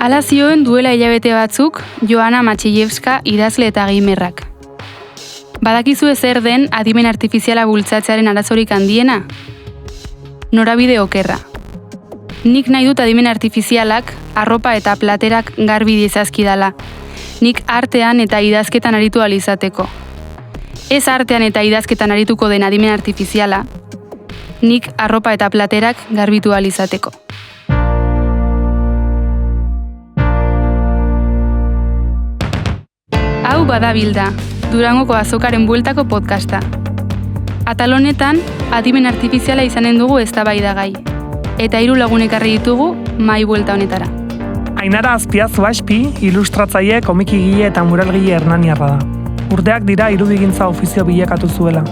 Hala zioen duela hilabete batzuk Joana Matxilevska idazle eta gamerrak. Badakizu zer den adimen artifiziala bultzatzearen arazorik handiena? Norabide okerra. Nik nahi dut adimen artifizialak, arropa eta platerak garbi diezazkidala. Nik artean eta idazketan aritu alizateko. Ez artean eta idazketan arituko den adimen artifiziala, nik arropa eta platerak garbitu alizateko. Hau badabilda, Durangoko azokaren bueltako podcasta. Atal honetan, adimen artifiziala izanen dugu eztabaidagai. Eta 3 lagun ekarri ditugu mahai buelta honetara. Ainara Azpiazu Aspi, ilustratzaile, komikigile eta muralgile hernaniarra da. Urteak dira irudigintza ofizio bilakatu zuela.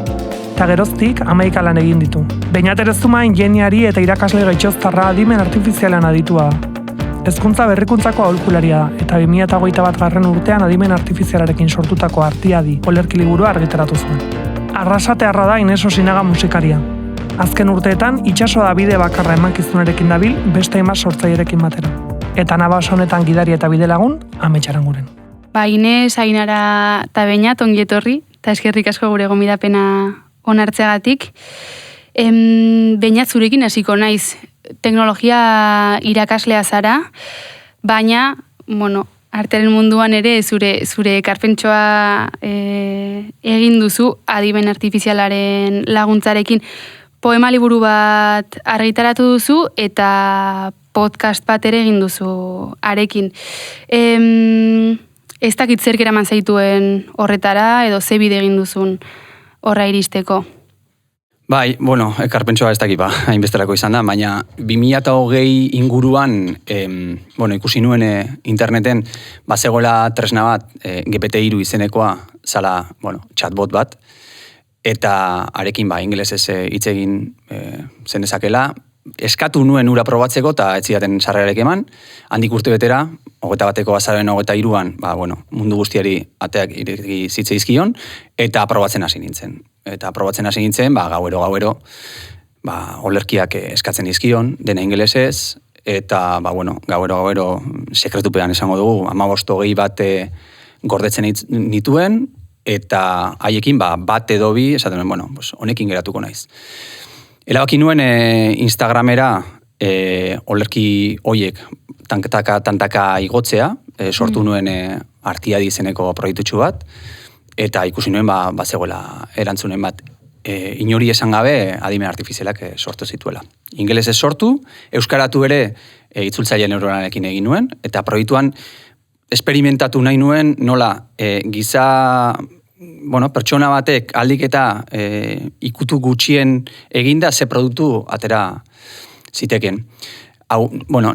Eta geroztik 11 lan egin ditu. Beñat Erezuma ingeniari eta irakasle gaitxoztarra adimen artifizialean aditua da. Hezkuntza berrikuntzako aholkularia da, eta 2021 urtean adimen artifizialarekin sortutako Artiadi olerki liburua argitaratu zuen. Arrasatearra da Ines Osinaga musikaria. Azken urteetan, itsaso da bide bakarra emankizunarekin dabil beste hainbat sortzailerekin batera. Eta nabas honetan gidari eta bidelagun, Amets Aranguren. Ines, Ainara eta Beñat ongi etorri, eta eskerrik asko gure gonbidapena onartzeagatik. Beñat, zurekin hasiko naiz. Teknologia irakaslea zara, baina, artearen munduan ere zure ekarpentsoa egin duzu adimen artifizialaren laguntzarekin. Poema liburu bat argitaratu duzu eta podcast bat ere egin duzu arekin. Ez dakit zer eraman zaituen horretara edo ze bide egin duzun horra iristeko. Bai, ekarpentsoa ez dakit hainbesterako izan da, baina 2020 inguruan, ikusi nuen interneten, bazegoela tresna bat, GPT-3 izenekoa, zala, chatbot bat, eta arekin, ingelesez hitz egin zenezakela, eskatu nuen ura probatzeko, eta ez zidaten sarrerarek eman, handik urte betera, 21. azaroaren 23an, mundu guztiari ateak ireki zitzaizkion, eta probatzen hasi nintzen. Eta probatzen hasi nintzen, gauero, olerkiak eskatzen dizkion, dena ingelesez, eta, gauero, sekretupean esango dugu, 15-20 bat gordetzen nituen, eta haiekin, bat edo bi, esaten nuen, honekin geratuko naiz. Erabaki nuen Instagramera olerki hoiek tantaka igotzea, sortu nuen Artiadi izeneko proiektutxu bat, eta ikusi nuen bazegoela erantzunen bat inori esan gabe adimen artifizialak sortu zituela. Ingelesez sortu, euskaratu ere itzultzaile neuronalekin egin nuen, eta proiektuan esperimentatu nahi nuen nola giza pertsona batek aldik eta ikutu gutxien eginda ze produktu atera ziteken. Hau,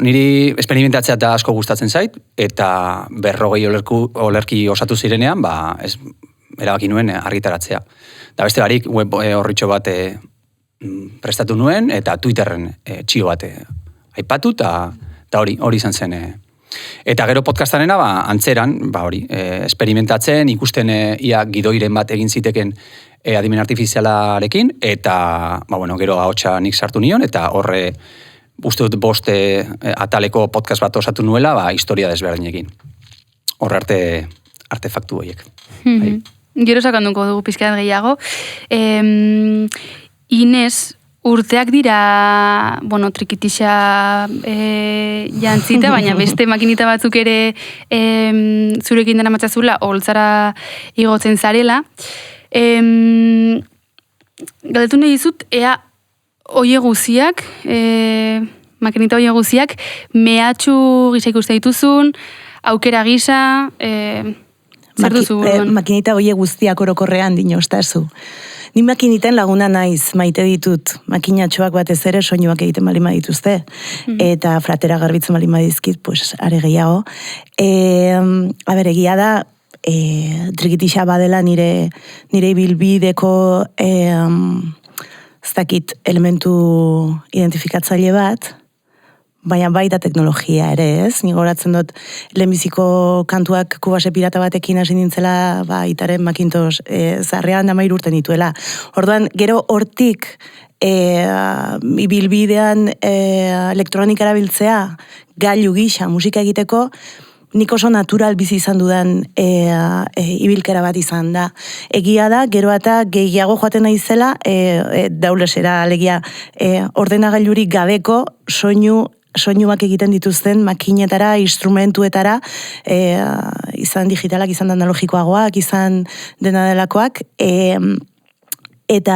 niri esperimentatzea da asko gustatzen zait, eta 40 olerki osatu zirenean, erabaki nuen argitaratzea. Da beste barik, web horritxo bat prestatu nuen, eta Twitterren txio bat aipatu, eta hori izan zen. Eta gero podcastarena, antzeran, esperimentatzen, ikusten ia gidoiren bat egin ziteken adimen artifizialarekin, eta, gero ahotsa nik sartu nion, eta horre, uste dut 5 ataleko podcast bat osatu nuela, historia desberdinekin. Horre artefaktu horiek. Gero sakanduko dugu pizkat gehiago. Ines, urteak dira, trikitixa jantzita, baina beste makinita batzuk ere zurekin dena matzazula, holtzara igotzen zarela. Galdetu nahi dizut, ea oie guziak, makinita oie guziak, mehatxu gisa ikuste dituzun, aukera gisa, zer duzu? Makinita oie guztiak orokorrean dinostazu. Ni makiniten laguna naiz, maite ditut, makinatxoak batez ere soinuak egiten balima dituzte, eta fratera garbitzen balima dizkit, are gehiago. Egia da, trikitixa badela nire ibilbideko ez dakit elementu identifikatzaile bat, baina baita teknologia ere, ez? Ni goratzen dut lehenbiziko kantuak kubase pirata batekin hasi nintzela, itaren Macintosh zarrean 13 urte nituela. Orduan, gero hortik ibilbidean elektronika erabiltzea, gailu gisa musika egiteko, nik oso natural bizi izan dudan ibilkera bat izan da. Egia da, gero eta gehiago joaten naizela, daulesera, alegia, ordenagailurik gabeko soinuak egiten dituzten makinetara, instrumentuetara, izan digitalak, izan analogikoagoak, izan dena delakoak, eta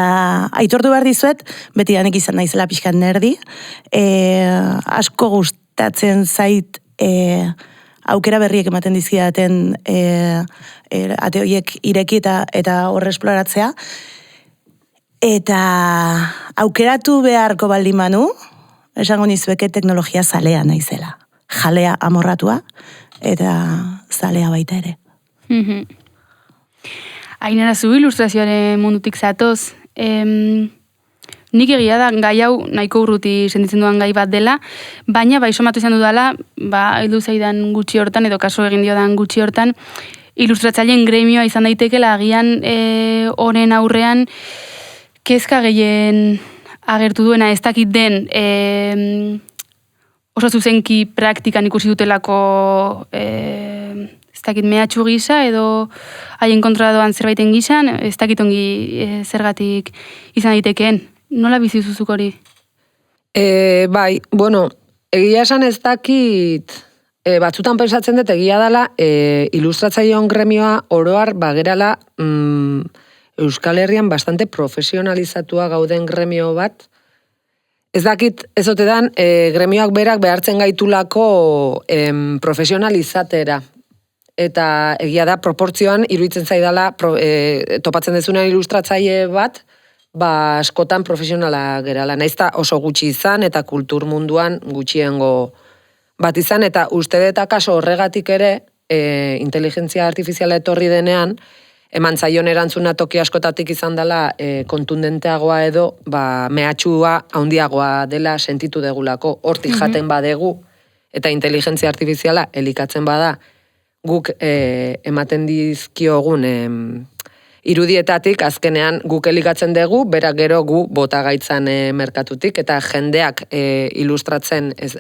aitortu behar dizuet, beti danek izan naizela pixkat nerdi, asko gustatzen zait aukera berriek ematen dizkidaten ate horiek ireki eta horre esploratzea. Eta aukeratu beharko baldin manu, esango nizueke teknologia zalea naizela. Jalea amorratua eta zalea baita ere. Ainara, zu ilustrazioaren mundutik zatoz. Nik egia da, gai hau nahiko urruti sentitzen duan gai bat dela, baina somatu izan dudala, heldu zaidan gutxi hortan, edo kaso egin diodan gutxi hortan, ilustratzaileen gremioa izan daitekela agian honen aurrean kezka gehien agertu duena, ez dakit den oso zuzenki praktikan ikusi dutelako ez dakit mehatxu gisa edo haien kontra doan zerbaiten gisan, ez dakit ongi zergatik izan daitekeen. Nola bizi zuzuk hori? Bai, bueno, egia esan ez dakit, batzutan pensatzen dut egia dela, ilustratzaileon gremioa oroar bagerala Euskal Herrian bastante profesionalizatua gauden gremio bat. Ez dakit, ez ote dan, gremioak berak behartzen gaitulako profesionalizatera. Eta egia da, proportzioan, iruditzen zaidala, topatzen dezunean ilustratzaile bat, askotan profesionala gerala. Naizta oso gutxi izan eta kultur munduan gutxiengo bat izan, eta uste dut akaso horregatik ere, inteligentzia artifiziala etorri denean, eman zaion erantzuna toki askotatik izan dela kontundenteagoa edo mehatxua handiagoa dela sentitu degulako, hortik jaten badegu, eta inteligentzia artifiziala elikatzen bada, guk ematen dizkiogun irudietatik azkenean guk elikatzen dugu, berak gero gu bota gaitzan merkatutik, eta jendeak ilustratzen ez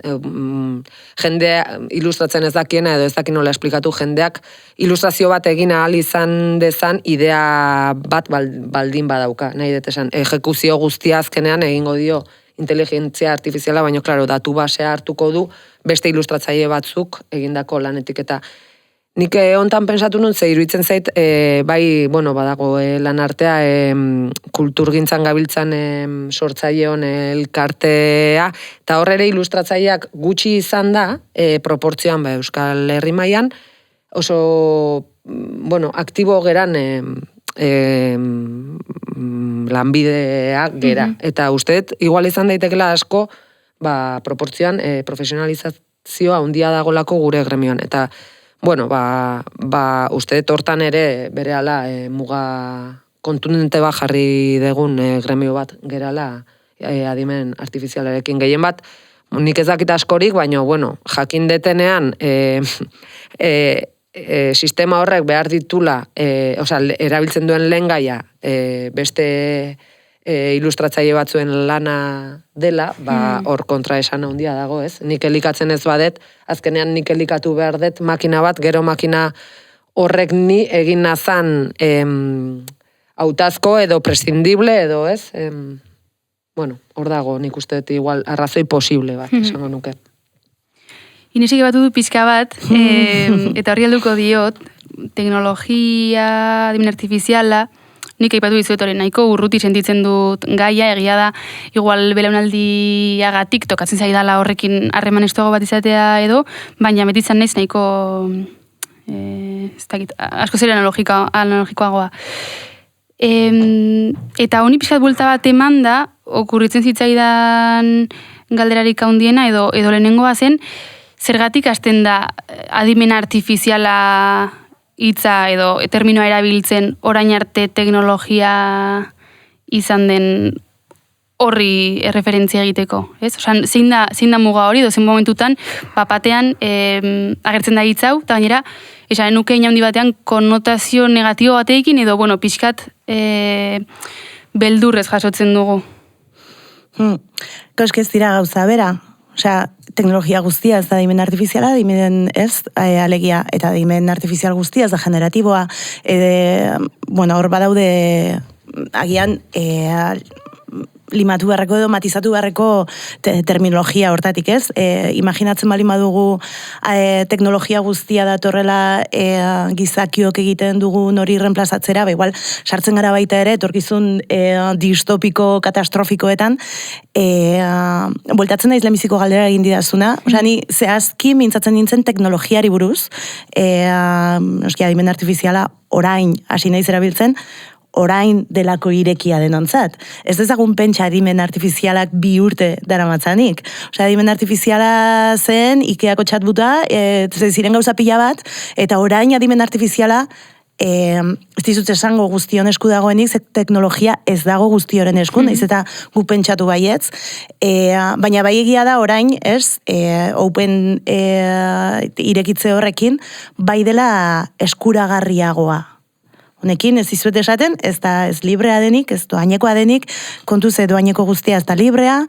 dakiena edo ez dakin nola esplikatu, jendeak ilustrazio bat egin ahal izan dezan idea bat baldin badauka, nahi dut esan. Ejekuzio guztia azkenean egingo dio inteligentzia artifiziala, baina klaro, datu basea hartuko du beste ilustratzaile batzuk egindako lanetik, eta nik hontan pensatu nun, ze iruditzen zait, badago lan artea, kulturgintzan gabiltzan sortzaileon elkartea, eta horre ere ilustratzaileak gutxi izan da, proportzioan Euskal Herri mailan, oso, aktibo geran lanbideak gera. Eta usteet, igual izan daitekela asko, proportzioan profesionalizazioa handia dagolako gure gremioan. Eta uste hortan ere berehala muga kontundente bat jarri degun gremio bat gerala adimen artifizialarekin. Gehien bat, nik ez dakit askorik, baina, jakin detenean sistema horrek behar ditula, erabiltzen duen lehengaia beste ilustratzaile batzuen lana dela, hor kontra esan handia dago, ez? Nik elikatzen ez badet, azkenean nik elikatu behar dut makina bat, gero makina horrek ni egin nazan hautazko edo prescindible edo, ez? Hor dago, nik uste dut igual arrazoi posible bat, esango nuke. Inesik batu du pixka bat, eta horri alduko diot, teknologia, adimen artifiziala, nik aipatu dizuet hori nahiko urruti sentitzen dut gaia, egia da, igual belaunaldiagatik tokatzen zaidala horrekin harreman estuago bat izatea edo, baina betitzen naiz nahiko asko zer analogikoagoa. Eta honi pixkat buelta bat eman da, okurritzen zitzaidan galderarik handiena edo lehenengoa zen, zergatik hasten da adimen artifiziala hitza edo terminoa erabiltzen orain arte teknologia izan den horri erreferentzia egiteko, ez? Osan, zein da muga hori, dozen momentutan, batean agertzen da hitz hau, eta gainera, esan nuke inaundi batean konnotazio negatibo bateekin edo, pixkat beldurrez jasotzen dugu. Koske ez dira gauza bera. Osea, teknologia guztia ez da adimen artifiziala, adimen ez, alegia, eta adimen artifizial guztia ez da generatiboa. Hor badaude, agian, limatu beharreko edo matizatu beharreko terminologia hortatik, ez? Imaginatzen bali badugu teknologia guztia datorrela gizakiok egiten dugun hori reemplazatzera, igual sartzen gara baita ere, etorkizun distopiko, katastrofikoetan, bueltatzen naiz lehenbiziko galdera egin didazuna, osea, ni zehazki mintzatzen nintzen teknologiari buruz, adimen artifiziala orain hasi naiz erabiltzen, orain delako irekia denontzat. Ez dezagun pentsa adimen artifizialak 2 urte daramatzanik. Osea, adimen artifiziala zen, Ikeako chatbota, ziren gauza pila bat, eta orain adimen artifiziala, ez dizut esango guztion esku dagoenik, teknologia ez dago guztioren esku, naiz eta gu pentsatu baietz, baina bai egia da orain, ez, open irekitze horrekin, bai dela eskuragarriagoa. Honekin ez dizuet esaten, ez da ez librea denik, ez doainekoa denik, kontuz doaineko guztia ez da librea,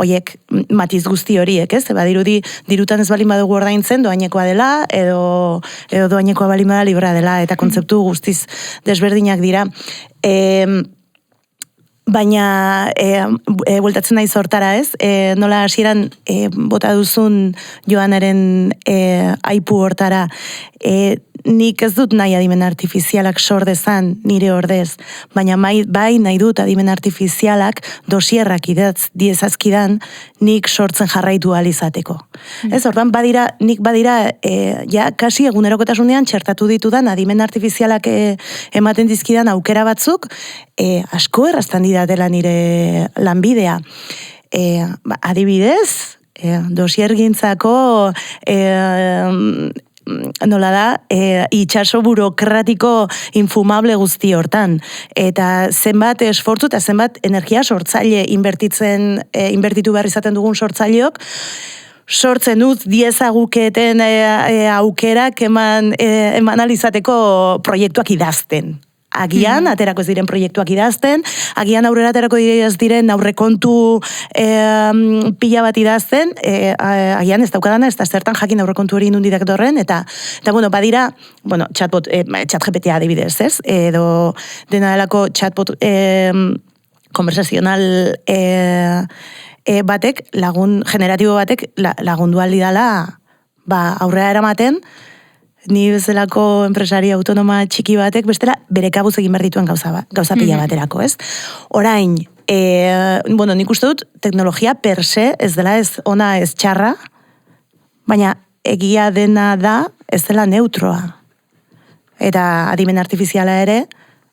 oiek matiz guzti horiek, ez? Badirudi dirutan ez balin badugu ordaintzen doainekoa dela, edo doainekoa balin bada librea dela, eta kontzeptu guztiz desberdinak dira. Baina, bueltatzen nahi sortara, ez? Nola hasieran bota duzun Joanaren aipu hortara, nik ez dut nahi adimen artifizialak sor dezan nire ordez, baina bai nahi dut adimen artifizialak dosierrak diezazkidan nik sortzen jarraitu alizateko. Ez, ordan nik badira, kasi egunerokotasunean txertatu ditudan adimen artifizialak ematen dizkidan aukera batzuk, asko erraztan didatela nire lanbidea. Adibidez, dosiergintzako nola da, itxaso burokratiko infumable guzti hortan. Eta zenbat esfortzu eta zenbat energia sortzaile inbertitu behar izaten dugun sortzaileok, sortzen dut diezaguketen aukerak eman alizateko proiektuak idazten. Agian, aterako ez diren proiektuak idazten, agian aurrera aterako ez diren aurrekontu pila bat idazten, agian ez daukadana, ez da zertan jakin aurrekontu hori nundidak dorren, eta badira, chatbot, chat GPT adibidez, ez? Edo dena delako chatbot konversazional batek, generatibo batek lagundu aldi dala aurrera eramaten, ni bezalako enpresari autonoma txiki batek, bestela bere kabuz egin behar dituen gauza pila baterako, ez? Orain, nik uste dut, teknologia per se ez dela ez ona ez txarra, baina egia dena da ez dela neutroa. Eta adimen artifiziala ere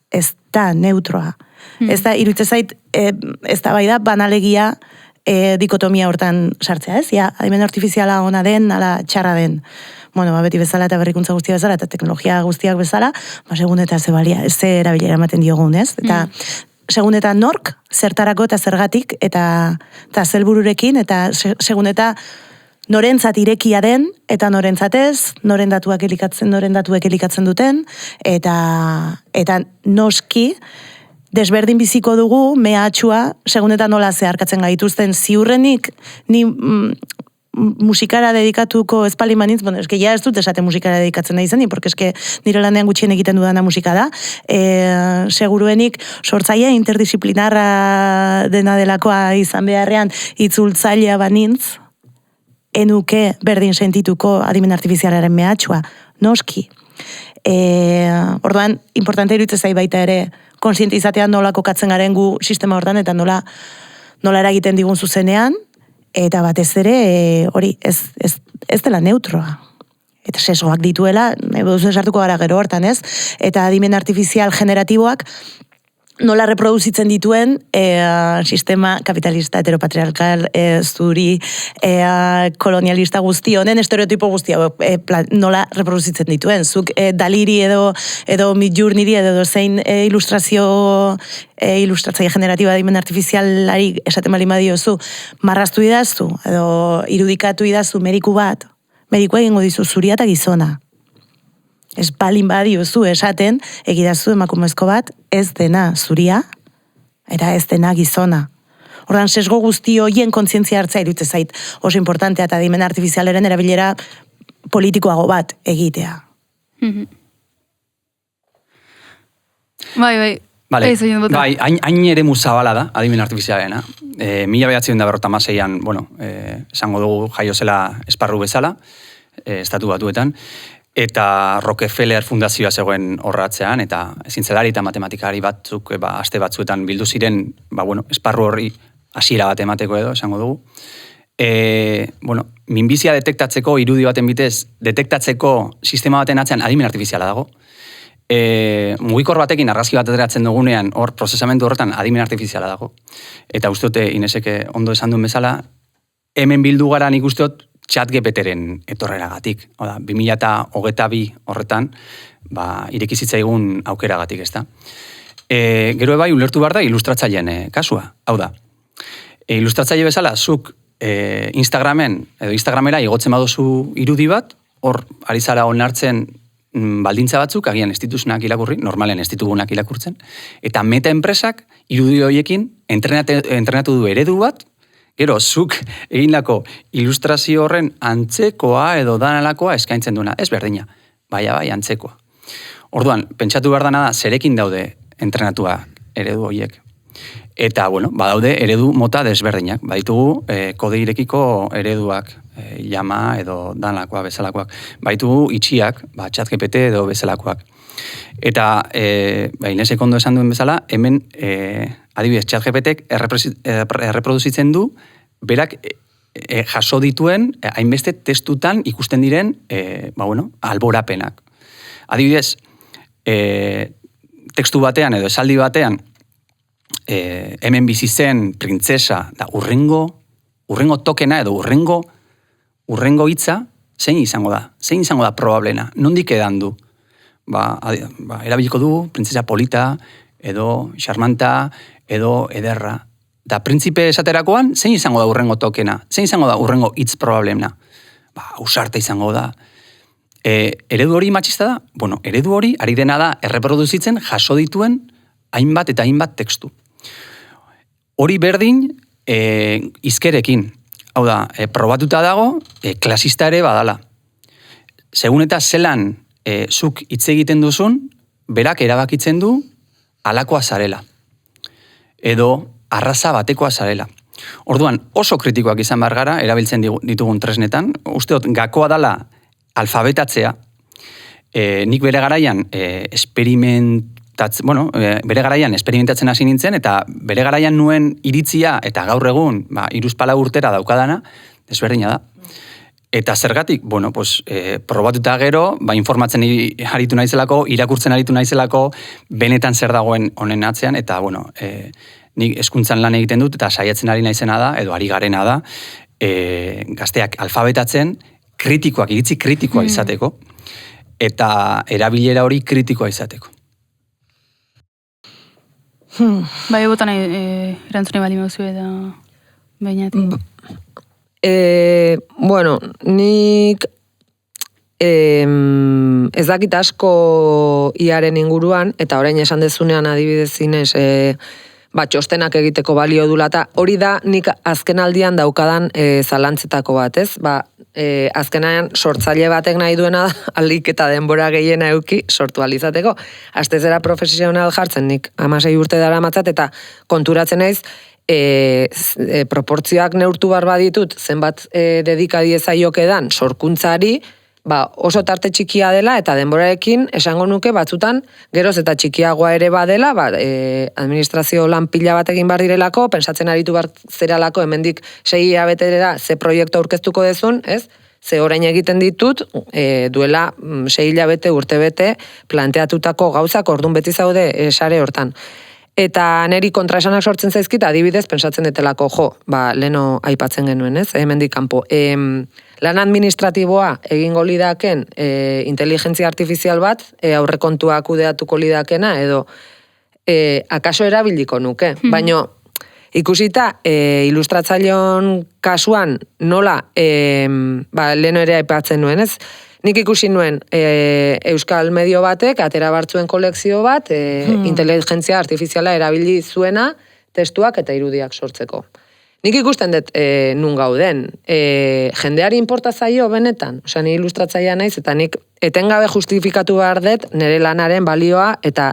ez da neutroa. Ez da, iruditzen zait, ez da bai da banalegia dikotomia hortan sartzea, ez? Adimen artifiziala ona den, ala txarra den. Beti bezala eta berrikuntza guztia bezala eta teknologia guztiak bezala, segun eta ze erabilera ematen diogun, ez? Eta segun eta nork, zertarako eta zergatik, eta zelbururekin, eta segun eta norentzat irekia den, eta norentzatez, noren datuek elikatzen duten, eta noski, desberdin biziko dugu, mehatxua, segun eta nola zeharkatzen gaituzten ziurrenik, ni musikara dedikatuko espalimanitz, eske ja ez dut esate musikara dedikatzen nahi zen, porque eske nire lanean gutxien egiten dudana musika da, seguruenik sortzaile interdisciplinarra dena delakoa izan beharrean itzultzailea banintz, enuke berdin sentituko adimen artifizialaren mehatxua, noski. Orduan, importante iruditzen zait baita ere, konsiente izatea nola kokatzen garen gu sistema hortan, eta nola eragiten digun zuzenean, eta batez ere, hori, ez dela neutroa. Eta sesgoak dituela, duzu esartuko gara gero hortan, ez? Eta adimen artifizial generatiboak nola reproduzitzen dituen sistema kapitalista, heteropatriarkal, zuri, kolonialista guzti honen, estereotipo guztia, nola reproduzitzen dituen. Zuk Daliri edo Midjourneyri edo zein ilustratzaile generatiba adimen artifizialari esaten bali madiozu, marraztu idaztu, edo irudikatu idaztu mediku bat, medikua egingo dizu zuria eta gizona. Ez balin badiozu esaten, egidazu emakumezko bat, ez dena zuria, eta ez dena gizona. Ordan sesgo guzti hoien kontzientzia hartzea iruditzen zait oso importantea eta adimen artifizialaren erabilera politikoago bat egitea. Bai. Vale. Bai, hain ere zabala da, adimen artifizialena. 1956an, esango dugu jaio zela esparru bezala, estatu batuetan, eta Rockefeller fundazioa zegoen horratzean, eta zientzialari eta matematikari batzuk, aste batzuetan bildu ziren, esparru horri hasiera bat emateko edo, esango dugu. Minbizia detektatzeko, irudi baten bitez, detektatzeko sistema baten atzean adimen artifiziala dago. Mugikor batekin argazki bat ateratzen dugunean, hor prozesamendu horretan adimen artifiziala dago. Eta uste dute, Inesek ondo esan duen bezala, hemen bildu gara nik uste dut ChatGPTren etorreragatik. 2022 horretan, irekizitzaigun aukeragatik, ezta. Gero ebai, ulertu behar da ilustratzaileen kasua. Hau da, ilustratzaile bezala, zuk Instagramera igotzen baduzu irudi bat, hor ari zara onartzen baldintza batzuk, agian ez dituzunak irakurri, normalen ez ditugunak irakurtzen, eta meta enpresak irudi horiekin entrenatu du eredu bat, gero, zuk egindako ilustrazio horren antzekoa edo danalakoa eskaintzen duena, ez berdina, bai, antzekoa. Orduan, pentsatu behar dana da, zerekin daude entrenatua eredu horiek. Eta, badaude eredu mota desberdinak, baditugu kode irekiko ereduak, llama edo danalakoa bezalakoak, baditugu itxiak, ChatGPT edo bezalakoak. Eta, Inesek ondo esan duen bezala, hemen, adibidez, ChatGPTek erreproduzitzen du, berak jaso dituen, hainbeste testutan ikusten diren, alborapenak. Adibidez, tekstu batean edo esaldi batean, hemen bizi zen printzesa, da urrengo tokena edo urrengo hitza, zein izango da? Zein izango da probablena? Nondik edan du? Erabiliko du, printzesa polita, edo charmanta, edo ederra. Da, printzipe esaterakoan, zein izango da urrengo tokena? Zein izango da urrengo hitz probablena? Ausarta izango da. Eredu hori matxista da? Eredu hori ari dena da erreproduzitzen jaso dituen hainbat eta hainbat tekstu. Hori berdin izkerekin. Hau da, probatuta dago, klasista ere badala. Segun eta zelan zuk hitz egiten duzun, berak erabakitzen du alakoa zarela. Edo arraza batekoa zarela. Orduan, oso kritikoak izan behar gara, erabiltzen ditugun tresnetan. Usteot, gakoa dala alfabetatzea, nik bere garaian bere garaian esperimentatzen hasi nintzen, eta bere garaian nuen iritzia, eta gaur egun, 3-4 urtera daukadana, desberdina da. Eta zergatik, probatuta gero, informatzen aritu naizelako, irakurtzen aritu naizelako, benetan zer dagoen honen atzean, eta, nik hezkuntzan lan egiten dut, eta saiatzen ari naizena da, edo ari garena da, gazteak alfabetatzen, iritzi kritikoa izateko, eta erabilera hori kritikoa izateko. Bai, botan erantzune bali mauzu eta bainatik. Nik ez dakit asko iaren inguruan, eta orain esan dezunean adibidez zinez, txostenak egiteko balio dula, eta hori da nik azken aldian daukadan zalantzetako bat, ez? Azkenean sortzaile batek nahi duena alik eta denbora gehiena euki sortu alizateko. Astezera profesional jartzen nik 16 urte dara matzat, eta konturatzen naiz proportzioak neurtu behar baditut, zenbat dedikadiezaiokedan sorkuntzari, oso tarte txikia dela, eta denborarekin esango nuke batzutan geroz eta txikiagoa ere badela, administrazio lan pila bat egin behar direlako, pensatzen aritu behar zeralako, hemendik 6 hilabeterera ze proiektu aurkeztuko dezun, ez? Ze orain egiten ditut, duela 6 hilabete, urtebete, planteatutako gauzak orduan beti zaude sare hortan. Eta neri kontraesanak sortzen zaizkit, adibidez, pensatzen detelako, leno aipatzen genuen, ez? Hemendik kanpo. Lan administratiboa egingo lidaken inteligentzia artifizial bat, aurrekontuak kudeatuko lidakena, edo akaso erabiliko nuke. Baina ikusita, ilustratzaileon kasuan nola, leno ere aipatzen nuen, ez? Nik ikusi nuen Euskal Medio batek, atera bartzuen kolekzio bat, inteligentzia artifiziala erabili zuena, testuak eta irudiak sortzeko. Nik ikusten dut nun gauden, jendeari inporta zaio benetan, osea, ni ilustratzailea naiz, eta nik etengabe justifikatu behar dut nire lanaren balioa eta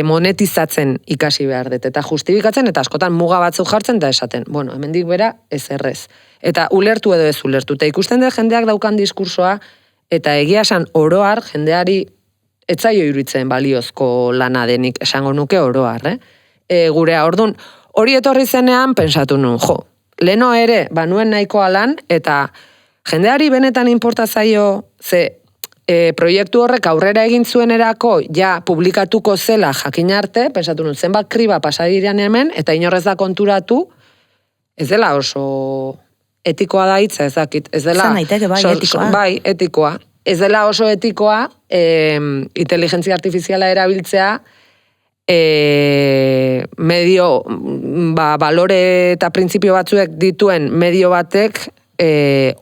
monetizatzen ikasi behar dut, eta justifikatzen, eta askotan muga batzuk jartzen da esaten. Bueno, hemendik bera ez errez. Eta ulertu edo ez ulertu. Eta ikusten dut jendeak daukan diskursoa, eta egia esan oroar jendeari etzaio iruditzen baliozko lana denik, esango nuke oroar, gurea, orduan, hori etorri zenean, pensatu nuen, leno ere, nuen nahikoa lan, eta jendeari benetan inporta zaio, ze proiektu horrek aurrera egin zuenerako, ja publikatuko zela jakin arte, pensatu nuen, zenbat kriba pasadirean hemen, eta inorrez da konturatu, ez dela oso etikoa da hitza, ez dakit, ez dela... Zan naiteke, bai, etikoa. Bai, etikoa. Ez dela oso etikoa, inteligentzia artifiziala erabiltzea, medio, balore eta printzipio batzuek dituen medio batek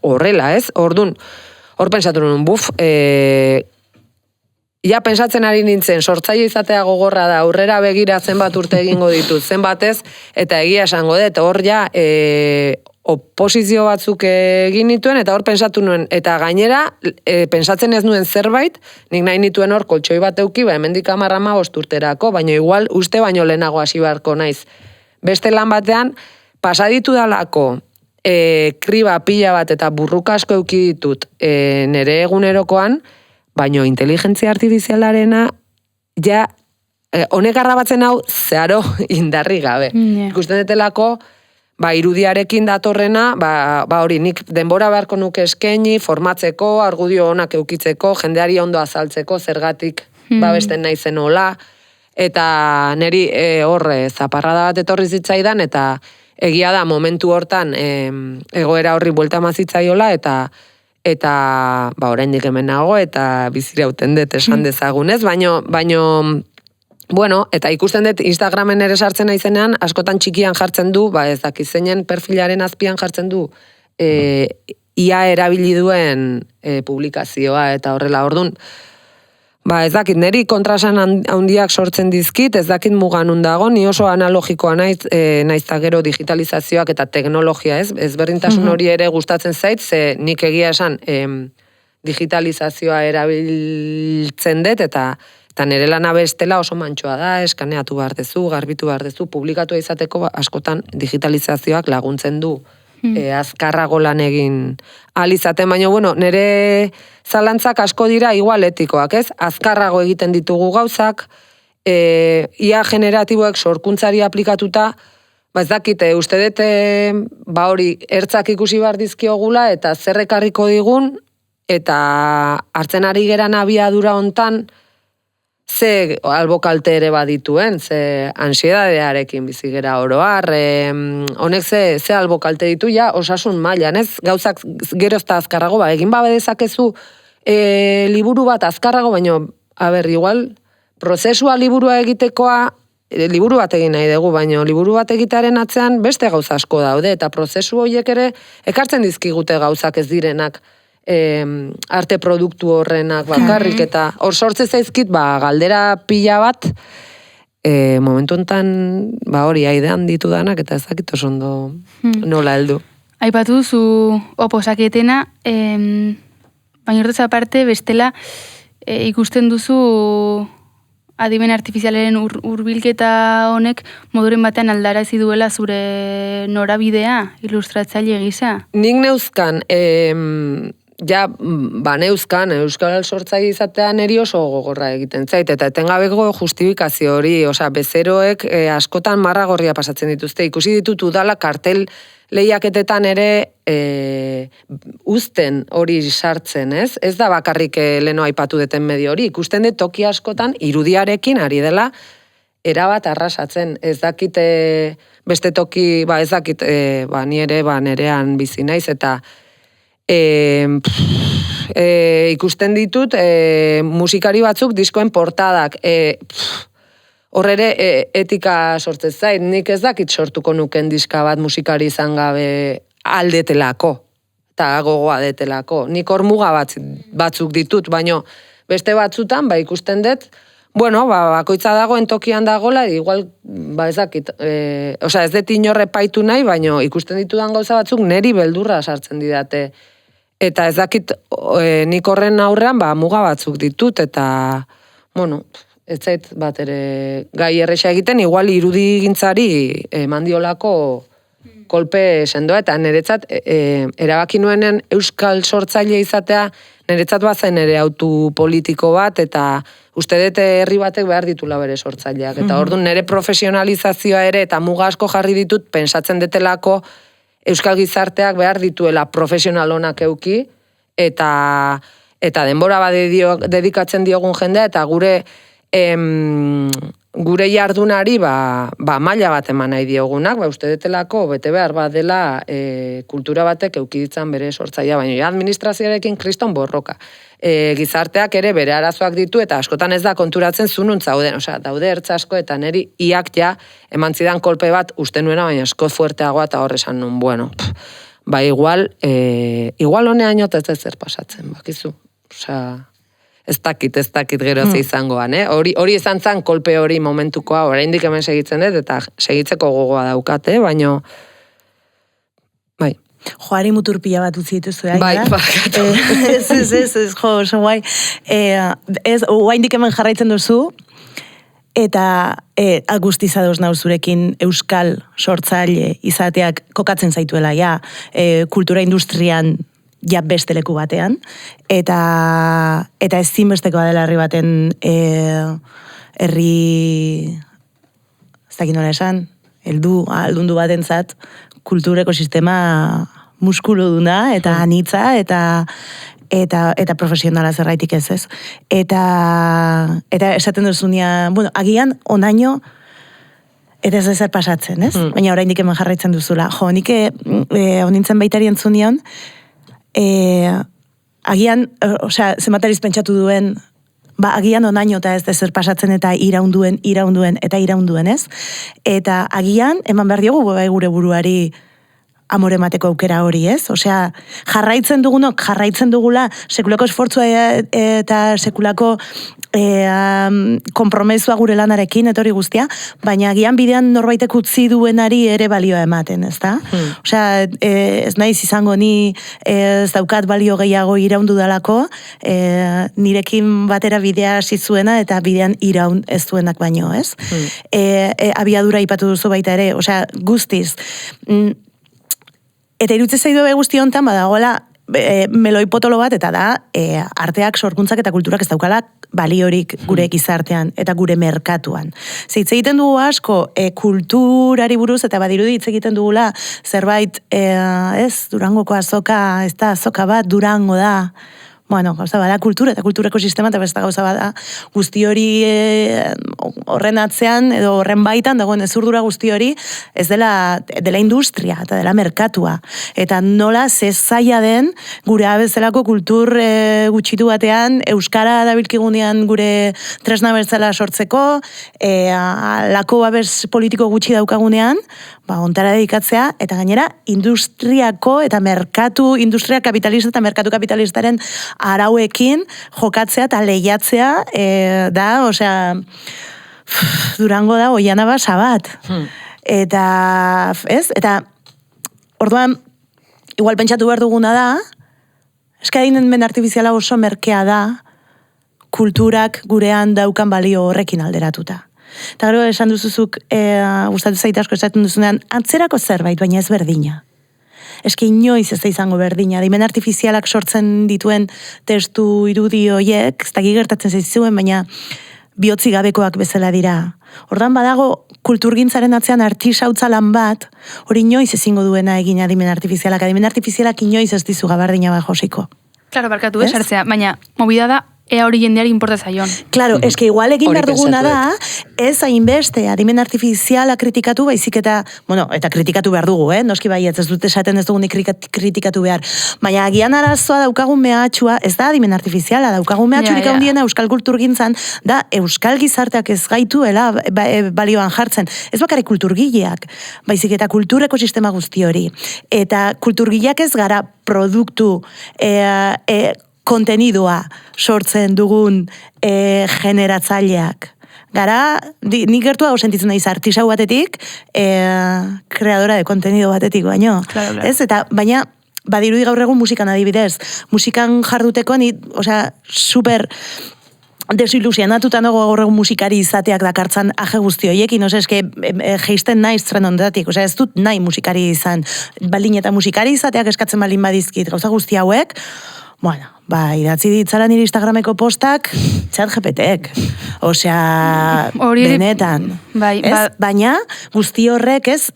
horrela, ez? Orduan, hor pensatu nuen, ja pensatzen ari nintzen, sortzaile izatea gogorra da, aurrera begira zenbat urte egingo ditut, zenbatez, eta egia esango dut, hor ja oposizio batzuk egin nituen, eta hor pensatu nuen, eta gainera, pensatzen ez nuen zerbait, nik nahi nituen hor koltxoi bat euki, hemendik 10-15 urterako, baina igual uste baino lehenago hasi beharko naiz. Beste lan batean, pasaditu dalako, kriba pila bat eta burruka asko euki ditut nere egunerokoan, baino inteligentzia artifizialarena, ja, honek arrabatzen hau, zeharo indarri gabe. Ikusten detelako, irudiarekin datorrena, hori, nik denbora beharko nuke eskaini, formatzeko, argudio onak eukitzeko, jendeari ondo azaltzeko, zergatik babesten naizen hola, eta niri horre zaparrada bat etorri zitzaidan, eta egia da momentu hortan egoera horri buelta mazitzaiola, eta oraindik hemen nago, eta bizirauten dut esan dezagunez, baino bueno, eta ikusten dut Instagramen ere sartzen naizenean, askotan txikian jartzen du, ez dakiz zeinen perfilaren azpian jartzen du, ia erabili duen publikazioa, eta horrela, orduan, ez dakit, niri kontrasan handiak sortzen dizkit, ez dakit mugan undago, ni oso analogikoa naizta gero digitalizazioak eta teknologia, ez berdintasun hori ere gustatzen zait, ze nik egia esan digitalizazioa erabiltzen dut, eta nire lana bestela oso mantxoa da, eskaneatu behar dezu, garbitu behar dezu, publikatu izateko askotan digitalizazioak laguntzen du azkarrago lan egin alizaten, baina bueno, nire zalantzak asko dira igual etikoak, ez? Azkarrago egiten ditugu gauzak, ia generatiboek sorkuntzari aplikatuta, ez dakite, uste dut, hori, ertzak ikusi behar dizkiogula, eta zerrekarriko digun, eta hartzen ari geran abiadura hontan, ze albokalte ere badituen, ze ansiedadearekin bizigera oroar, honek ze albokalte ditu, ja, osasun mailan, ez? Gauzak gerozta azkarrago, egin babe dezakezu liburu bat azkarrago, baina, igual, prozesua liburua egitekoa, liburu bat egin nahi dugu, baina liburu bat egitearen atzean beste gauza asko daude, eta prozesu horiek ere ekartzen dizkigute gauzak ez direnak, arte produktu horrenak bakarrik, eta hor sortze zaizkit, galdera pila bat, momentu enten, hori, aidean ditu danak, eta ezakit oso ondo nola heldu. Aipatu zu oposaketena, baina hortez aparte, bestela, ikusten duzu adimen artifizialaren hurbilketa honek moduren batean aldarazi duela zure norabidea, ilustratzaile gisa? Nik neuzkan, neuzkan, euskal sortzaile izatean eri oso gogorra egiten zait, eta etengabeko justifikazio hori, bezeroek askotan marragorria pasatzen dituzte, ikusi ditut udala kartel lehiaketetan ere uzten hori sartzen, ez? Ez da bakarrik leno aipatu deten medio hori, ikusten dut toki askotan irudiarekin ari dela erabat arrasatzen, ez dakit beste toki, ez dakit ni ere nerean bizi naiz, eta ikusten ditut musikari batzuk diskoen portadak, hor ere etika sortzen zait, nik ez dakit sortuko nuken diska bat musikari izan gabe aldetelako, eta gogoa detelako. Nik hor muga batzuk ditut, baino beste batzutan ikusten dut, Bueno, bakoitza dagoen tokian dagola, igual, ez dakit, ez dut inorre paitu nahi, baino ikusten ditudan gauza batzuk neri beldurra sartzen didate. Eta ez dakit, nik horren aurrean, muga batzuk ditut, eta, bueno, ez zait bat ere gai erresa egiten, igual irudigintzari mandiolako kolpe sendoa, eta niretzat, erabaki nuenen euskal sortzaile izatea, niretzat bazen ere autu politiko bat, eta uste dut herri batek behar ditula bere sortzaileak. Eta orduan nire profesionalizazioa ere, eta muga asko jarri ditut, pensatzen detelako euskal gizarteak behar dituela profesional honak euki, eta denbora dedikatzen diogun jendea, eta gure jardunari maila bat eman nahi diogunak, uste detelako bete behar bat dela kultura batek eukiditzan bere sortzaia, baina administrazioarekin kriston borroka. Gizarteak ere bere arazoak ditu, eta askotan ez da konturatzen zunun zauden, daude ertza asko, eta neri iak eman zidan kolpe bat uste nuena, baina asko fuerteagoa, eta horresan nun, bueno, igual honean ez ez zer pasatzen, bakizu, ez dakit gero ze izangoan, hori izan zan kolpe hori momentukoa, oraindik hemen segitzen dut, eta segitzeko gogoa daukate, baino, bai. Joari muturpila bat utzi dituzu, bai, ez, oso guai. Oraindik hemen jarraitzen duzu, eta guztiz ados nauz zurekin euskal sortzaile izateak kokatzen zaituela, kultura industrian beste leku batean, eta ezinbestekoa dela herri baten herri, ez dakit nola esan, aldundu batentzat kultur ekosistema muskuluduna eta anitza eta profesionala zerraitik ez. Eta esaten duzunia, bueno, agian onaino eta ez ezer pasatzen, ez? Baina oraindik hemen jarraitzen duzula. Jo, nik honintzen baitari entzunion, agian, zenbatariz pentsatu duen, agian onaino eta ez ezer pasatzen eta iraunduen, ez? Eta agian, eman behar diogu gure buruari amore emateko aukera hori, ez? Osea, jarraitzen dugula sekulako esfortzua eta sekulako konpromesua gure lanarekin, eta hori guztia, baina agian bidean norbaitek utzi duenari ere balioa ematen, ez da? Osea, ez naiz izango ni ez daukat balio gehiago iraundu dalako, nirekin batera bidea hasi zuena eta bidean iraun ez duenak baino, ez? Abiadura aipatu duzu baita ere, osea, guztiz. Eta irutze zaidu guzti honetan, badagoela meloi potolo bat, eta da, arteak, sorkuntzak eta kulturak ez daukala baliorik gure gizartean eta gure merkatuan. Hitz egiten dugu asko kulturari buruz, eta badirudi hitz egiten dugula zerbait, Durangoko azoka, ez da azoka bat, Durango da, bueno, gauza bada kultura eta kulturako sistema, eta besta gauza bada guzti hori horren atzean, edo horren baitan, dagoen ezurdura guzti hori, ez dela industria, eta dela merkatua. Eta nola zaila den, gure abezelako kultur gutxitu batean, euskara dabilkigunean gure tresna bertzela sortzeko, lako babes politiko gutxi daukagunean, ontara dedikatzea, eta gainera, industriako eta industria kapitalista eta merkatu kapitalistaren arauekin jokatzea eta lehiatzea, da, osea, Durango da oiana basa bat. Eta, ez? Eta, orduan, igual pentsatu behar duguna da, eskadinen men artifiziala oso merkea da, kulturak gurean daukan balio horrekin alderatuta. Eta gero esan duzuzuk, gustatu zaita asko esaten duzunean, antzerako zerbait, baina ez berdina. Eske inoiz ez da izango berdina. Dimen artifizialak sortzen dituen testu irudi horiek, ez da gertatzen zaizuen, baina bihotzi gabekoak bezala dira. Ordan badago kulturgintzaren atzean artisautza lan bat, hori inoiz ezingo duena egin adimen artifizialak. Adimen artifizialak inoiz ez dizu gabardina bat josiko. Claro, barkatu esartzea, baina movida da ea hori jendeari importa zaion. Claro, eske igual egin behar duguna da, ez hainbeste adimen artifiziala kritikatu, baizik eta, bueno, eta kritikatu behar dugu, noski baietz, ez dut esaten ez dugunik kritikatu behar. Baina agian arazoa daukagun mehatxua, ez da adimen artifiziala, daukagun mehatxurik handiena euskal kulturgintzan, da euskal gizarteak ez gaituela balioan jartzen. Ez bakarrik kulturgileak, baizik eta kultur ekosistema guzti hori. Eta kulturgileak ez gara produktu kontenidua sortzen dugun generatzaileak. Gara, nik gertu hau sentitzen naiz artisau batetik, kreadora de kontenido batetik baino. Claro. Ez? Eta, baina, badirudi gaur egun musikan adibidez. Musikan jarduteko, super desilusionatuta nago gaur egun musikari izateak dakartzan aje guzti hoiekin, eske geisten naiz tren ondatik, ez dut nahi musikari izan. Baldin eta musikari izateak eskatzen baldin badizkit, gauza guzti hauek, bueno, idatzi ditzala nire Instagrameko postak, ChatGPTek. Benetan. Baina, guzti horrek ez,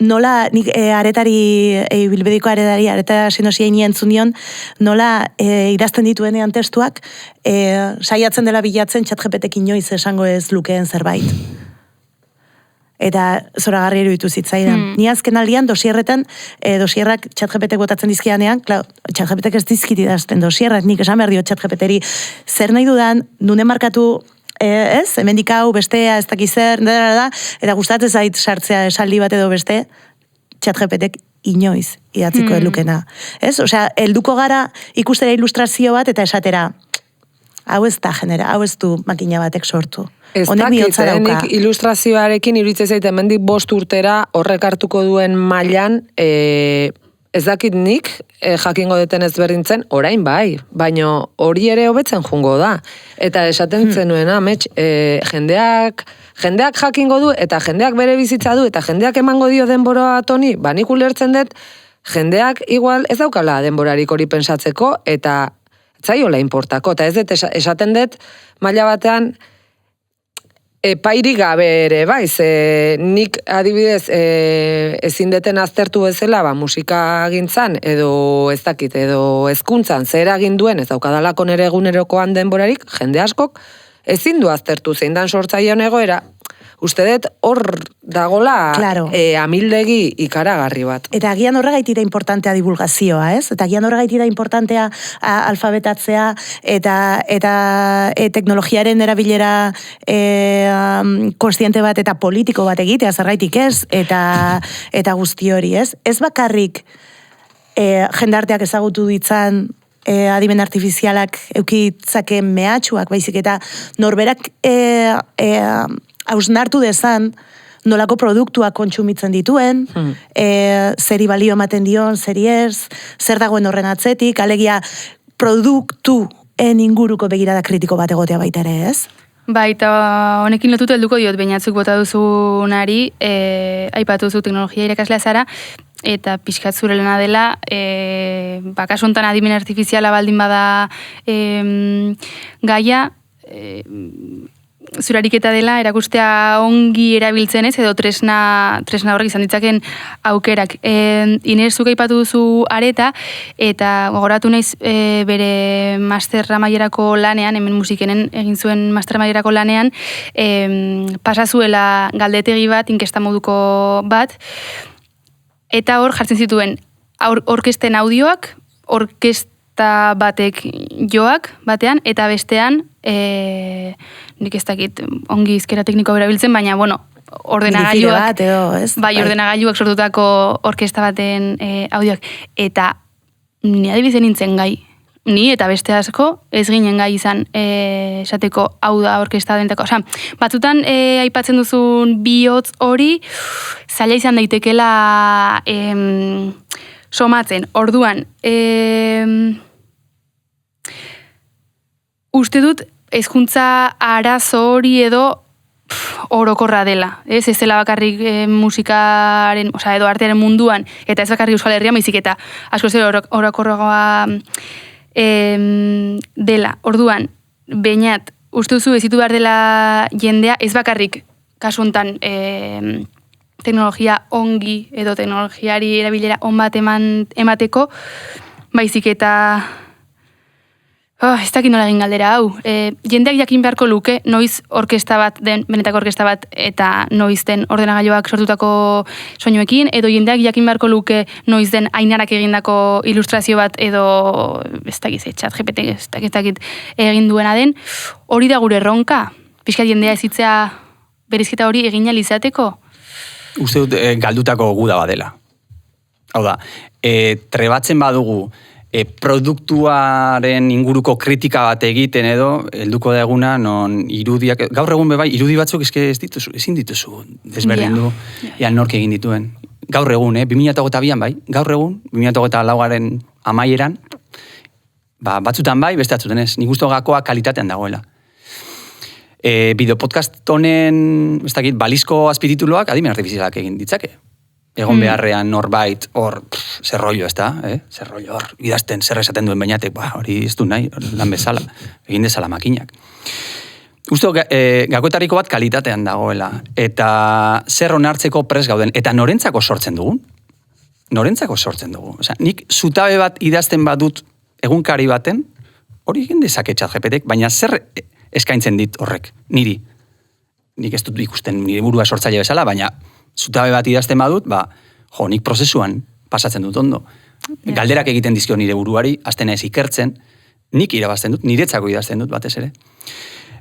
nola nik bilbediko aretari, areta sinosia entzun dion, nola idazten dituenean testuak, saiatzen dela bilatzen ChatGPTek inoiz esango ez lukeen zerbait. Eta zoragarri iruditu zitzaidan. Ni azken aldian dosierretan, dosierrak ChatGPTek botatzen dizkidanean, ChatGPTek ez dizkit idazten dosierrak, nik esan behar dio ChatGPTeri, zer nahi dudan, nune markatu, hemendik hau, bestea, ez dakiz zer, eta gustatzen zait sartzea esaldi bat edo beste, ChatGPTek inoiz idatziko elukena. Helduko gara ikustera ilustrazio bat eta esatera, hau ez da genera, hau ez du makina batek sortu. Ez dakit, nik ilustrazioarekin iruditzen zait hemendik 5 urtera horrek hartuko duen mailan, ez dakit nik jakingo deten ezberdintzen, orain bai, baino hori ere hobetzen jungo da. Eta esaten zenuen, jendeak jakingo du, eta jendeak bere bizitza du, eta jendeak emango dio denbora toni, nik ulertzen dut, jendeak igual ez daukala denborarik hori pensatzeko, eta zaiola importako, eta ez dut esaten dut, maila batean, epairik gabe ere, nik adibidez ezin deten aztertu bezala, musika gintzan, edo ez dakit, edo hezkuntzan zer egin duen, ez daukadalako nere egunerokoan denborarik, jende askok, ezin du aztertu zein dan sortzailean egoera, uste dut hor dagola amildegi ikaragarri bat. Eta agian horregaitik da importantea divulgazioa, ez? Eta agian horregaitik da importantea alfabetatzea eta teknologiaren erabilera konstiente bat eta politiko bat egitea, zergaitik ez, eta guzti hori, ez? Ez bakarrik jendarteak ezagutu ditzan adimen artifizialak eukitzake mehatxuak, baizik eta norberak hausnartu dezan nolako produktuak kontsumitzen dituen, zeri balio ematen dion, zeri ez, zer dagoen horren atzetik, alegia produktuen inguruko begirada kritiko bat egotea baita ere, ez? Eta honekin lotutu helduko diot, bainatzuk bota duzunari, aipatu duzu teknologia irakaslea zara, eta pixkat zure lana dela, kasuntan adimen artifiziala baldin bada gaia, zurariketa dela, erakustea ongi erabiltzen ez, edo tresna horrek izan ditzaken aukerak. Inez, zuk aipatu duzu areta, eta gogoratu naiz bere master amaierako lanean, hemen musikenen egin zuen master amaierako lanean, pasazuela galdetegi bat, inkesta moduko bat, eta hor jartzen zituen orkesten audioak, orkesta batek joak batean, eta bestean, nik ez dakit ongi izkera tekniko berabiltzen, baina, ordenagailuak, ordenagailuak sortutako orkesta baten audioak. Eta ni adibizen nintzen gai, ni eta beste asko ez ginen gai izan esateko hau da orkesta dentako. Batzutan aipatzen duzun bihotz hori, zaila izan daitekela somatzen. Orduan, uste dut, hezkuntza arazo hori edo orokorra dela. Ez dela bakarrik musikaren, edo artearen munduan, eta ez bakarrik Euskal Herrian, baizik eta asko zer orokorragoa dela. Orduan, behinat, uste duzu ezitu behar dela jendea, ez bakarrik kasu honetan teknologia ongi edo teknologiari erabilera on bat emateko, baizik eta ez dakit nola egin galdera hau. Jendeak jakin beharko luke noiz orkesta bat den, benetako orkesta bat, eta noiz den ordenagailuak sortutako soinuekin, edo jendeak jakin beharko luke noiz den Ainarak egindako ilustrazio bat, edo ez dakit ChatGPT ez dakit egin duena den. Hori da gure erronka? Pixkat jendea ezitzea berizketa hori egin ahal izateko? Uste dut galdutako guda badela. Hau da, trebatzen badugu produktuaren inguruko kritika bat egiten edo, helduko da eguna, non irudiak, gaur egun bebai, irudi batzuk ezin dituzu desberdindu, nork egin dituen. Gaur egun, 2022an bai, gaur egun, 2024aren amaieran, batzutan bai, beste batzuten ez, nik uste gakoa kalitatean dagoela. Bideopodcast honen, ez dakit, balizko azpitituluak adimen artifizialak egin ditzake. Egon beharrean norbait, hor, zer rollo, ez da? Zer rollo, hor, idazten, zer esaten duen bainatek, hori ez du nahi, lan bezala, egin dezala makinak. Uste, gakoetariko bat kalitatean dagoela, eta zer onartzeko pres gauden, eta norentzako sortzen dugun? Norentzako sortzen dugu. Osea, nik zutabe bat idazten badut egunkari baten, hori egin dezake ChatGPTek, baina zer eskaintzen dit horrek, niri. Nik ez dut ikusten nire burua sortzaile bezala, baina zutabe bat idazten badut, nik prozesuan pasatzen dut ondo. Galderak egiten dizkio nire buruari, azten ez ikertzen, nik irabazten dut, niretzako idazten dut batez ere.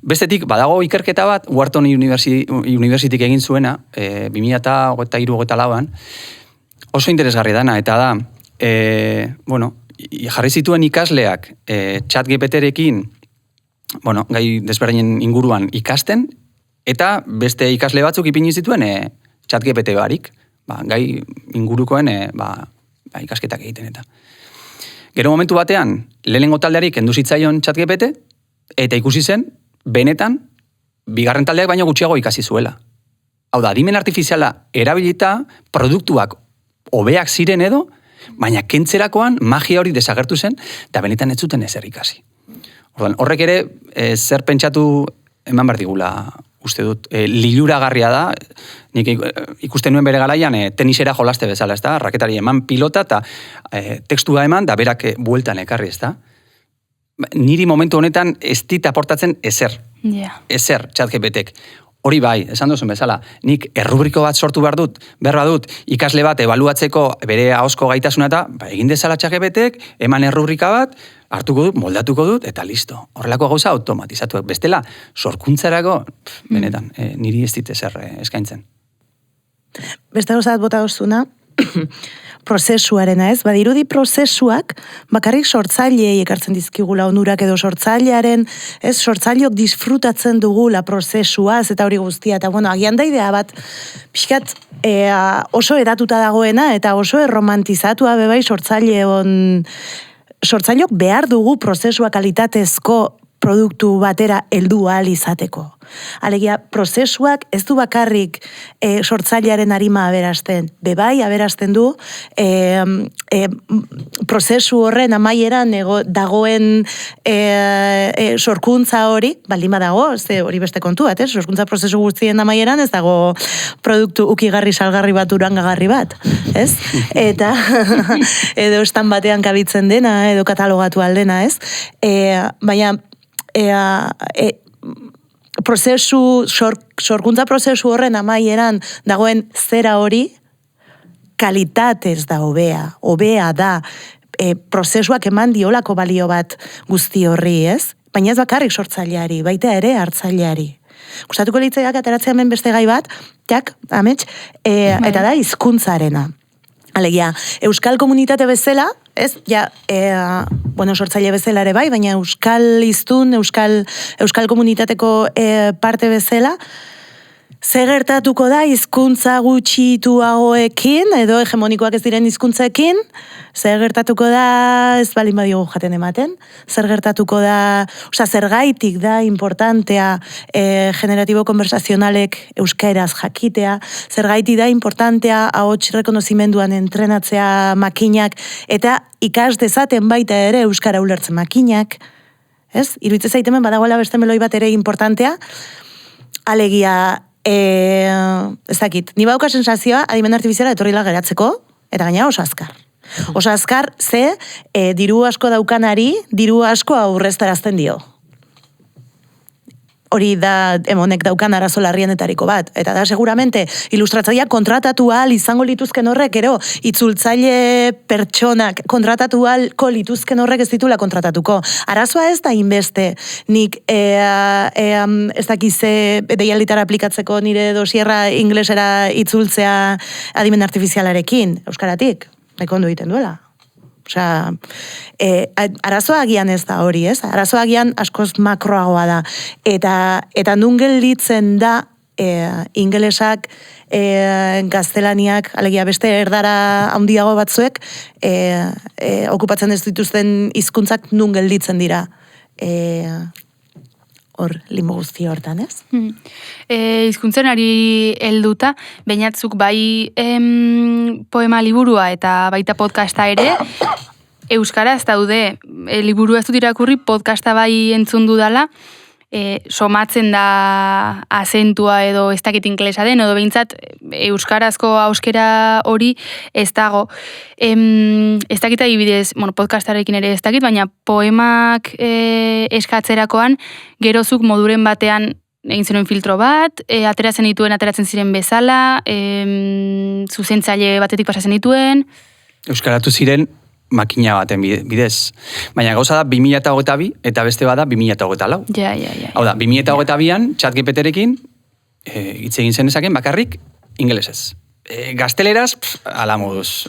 Bestetik, badago ikerketa bat, Wharton Universityk egin zuena, 2023-2024an, oso interesgarri dana, eta da, jarri zituen ikasleak ChatGPTrekin, gai desberdinen inguruan ikasten, eta beste ikasle batzuk ipini zituen ChatGPT barik, gai ingurukoen ikasketak egiten eta. Gero momentu batean, lehenengo taldeari kendu zitzaion ChatGPT, eta ikusi zen, benetan, bigarren taldeak baino gutxiago ikasi zuela. Hau da, adimen artifiziala erabilita, produktuak hobeak ziren edo, baina kentzerakoan magia hori desagertu zen, eta benetan ez zuten ezer ikasi. Horrek ere, zer pentsatu eman behar digula, uste dut, liluragarria da, nik ikusten nuen bere garaian tenisera jolaste bezala, ez da, raketari eman pilota eta tekstua eman, da berak bueltan ekarri, ez da. Niri momentu honetan ez dit aportatzen ezer, ezer ChatGPTek. Hori bai, esan duzun bezala, nik errubriko bat sortu behar dut, ikasle bat ebaluatzeko bere ahozko gaitasuna eta egin dezala ChatGPTek, eman errubrika bat, hartuko dut, moldatuko dut, eta listo. Horrelako gauza automatizatuak. Bestela, sorkuntzarako, benetan, niri ez dit ezer eskaintzen. Beste gauza bat bota duzuna, prozesuarena ez, badirudi prozesuak bakarrik sortzaileei ekartzen dizkigula onurak edo sortzailearen, ez, sortzaileok disfrutatzen dugula prozesuaz eta hori guztia, eta agian da idea bat, pixkat oso edatuta dagoena eta oso erromantizatua bebai sortzaileok behar dugu prozesua kalitatezko produktu batera heldu ahal izateko. Alegia, prozesuak ez du bakarrik sortzailearen arima aberasten. Bebai, aberasten du prozesu horren amaieran dagoen sorkuntza hori, baldin badago, hori beste kontu bat, sorkuntza prozesu guztien amaieran ez dago produktu ukigarri salgarri bat urangagarri bat, ez? Eta edo estan batean kabitzen dena, edo katalogatu aldena, ez? Baina sorkuntza prozesu horren amaieran dagoen zera hori kalitatez da hobea da prozesuak eman diolako balio bat guzti horri, ez? Baina ez bakarrik sortzaileari, baita ere hartzaileari. Gustatuko litzaiak ateratzen hemen beste gai bat, eta da hizkuntzarena. Alegia, euskal komunitate bezala, ez, sortzaile bezala ere bai, baina euskal hiztun, euskal komunitateko parte bezala, zer gertatuko da hizkuntza gutxituagoekin, edo hegemonikoak ez diren hizkuntzekin, zer gertatuko da, ez balin badiogu jaten ematen, zer gertatuko da, zergaitik da importantea generatibo konversazionalek euskaeraz jakitea, zergaitik da importantea ahots rekonozimenduan entrenatzea makinak, eta ikas dezaten baita ere euskara ulertzen makinak, ez? Iruditzen zaitemen badagoela beste meloi bat ere importantea, alegia, ez dakit, ni bauka sensazioa adimen artifiziala etorrila geratzeko, eta gaina oso azkar. Oso azkar, diru asko daukanari, diru asko aurreztarazten dio. Hori da emonek daukan arazo larrienetariko bat. Eta da, seguramente, ilustratzaia kontratatu ahal izango lituzken horrek, ero, itzultzaile pertsonak kontratatu ahalko lituzken horrek ez ditula kontratatuko. Arazoa ez da inbeste, nik ez dakize deialditara aplikatzeko nire dosierra inglesera itzultzea adimen artifizialarekin, euskaratik, nahiko ondo egiten duela. Osea, arazoa agian ez da hori, ez? Arazoa agian askoz makroagoa da. Eta nun gelditzen da ingelesak, gaztelaniak, alegia beste erdara handiago batzuek, okupatzen ez dituzten hizkuntzak nun gelditzen dira. Hor, limbo guzti hortan, ez? Hizkuntzen ari helduta, bainatzuk bai poema liburua eta baita podcasta ere, euskaraz daude, liburua ez dut irakurri, podcasta bai entzun dudala, somatzen da azentua edo ez dakit ingelesa den, edo behintzat euskarazko auskera hori ez dago. Ez dakit adibidez, podcastarekin ere ez dakit, baina poemak eskatzerakoan gerozuk moduren batean egin zenuen filtro bat, ateratzen ziren bezala, zuzentzaile batetik pasatzen dituen. Euskaratu ziren makina baten bidez. Baina gauza da 2022 eta beste bada 2024. Ja. Hau da, 2022an ChatGPTrekin hitz egin zen ezaken bakarrik ingelesez. Gazteleraz, ala moduz.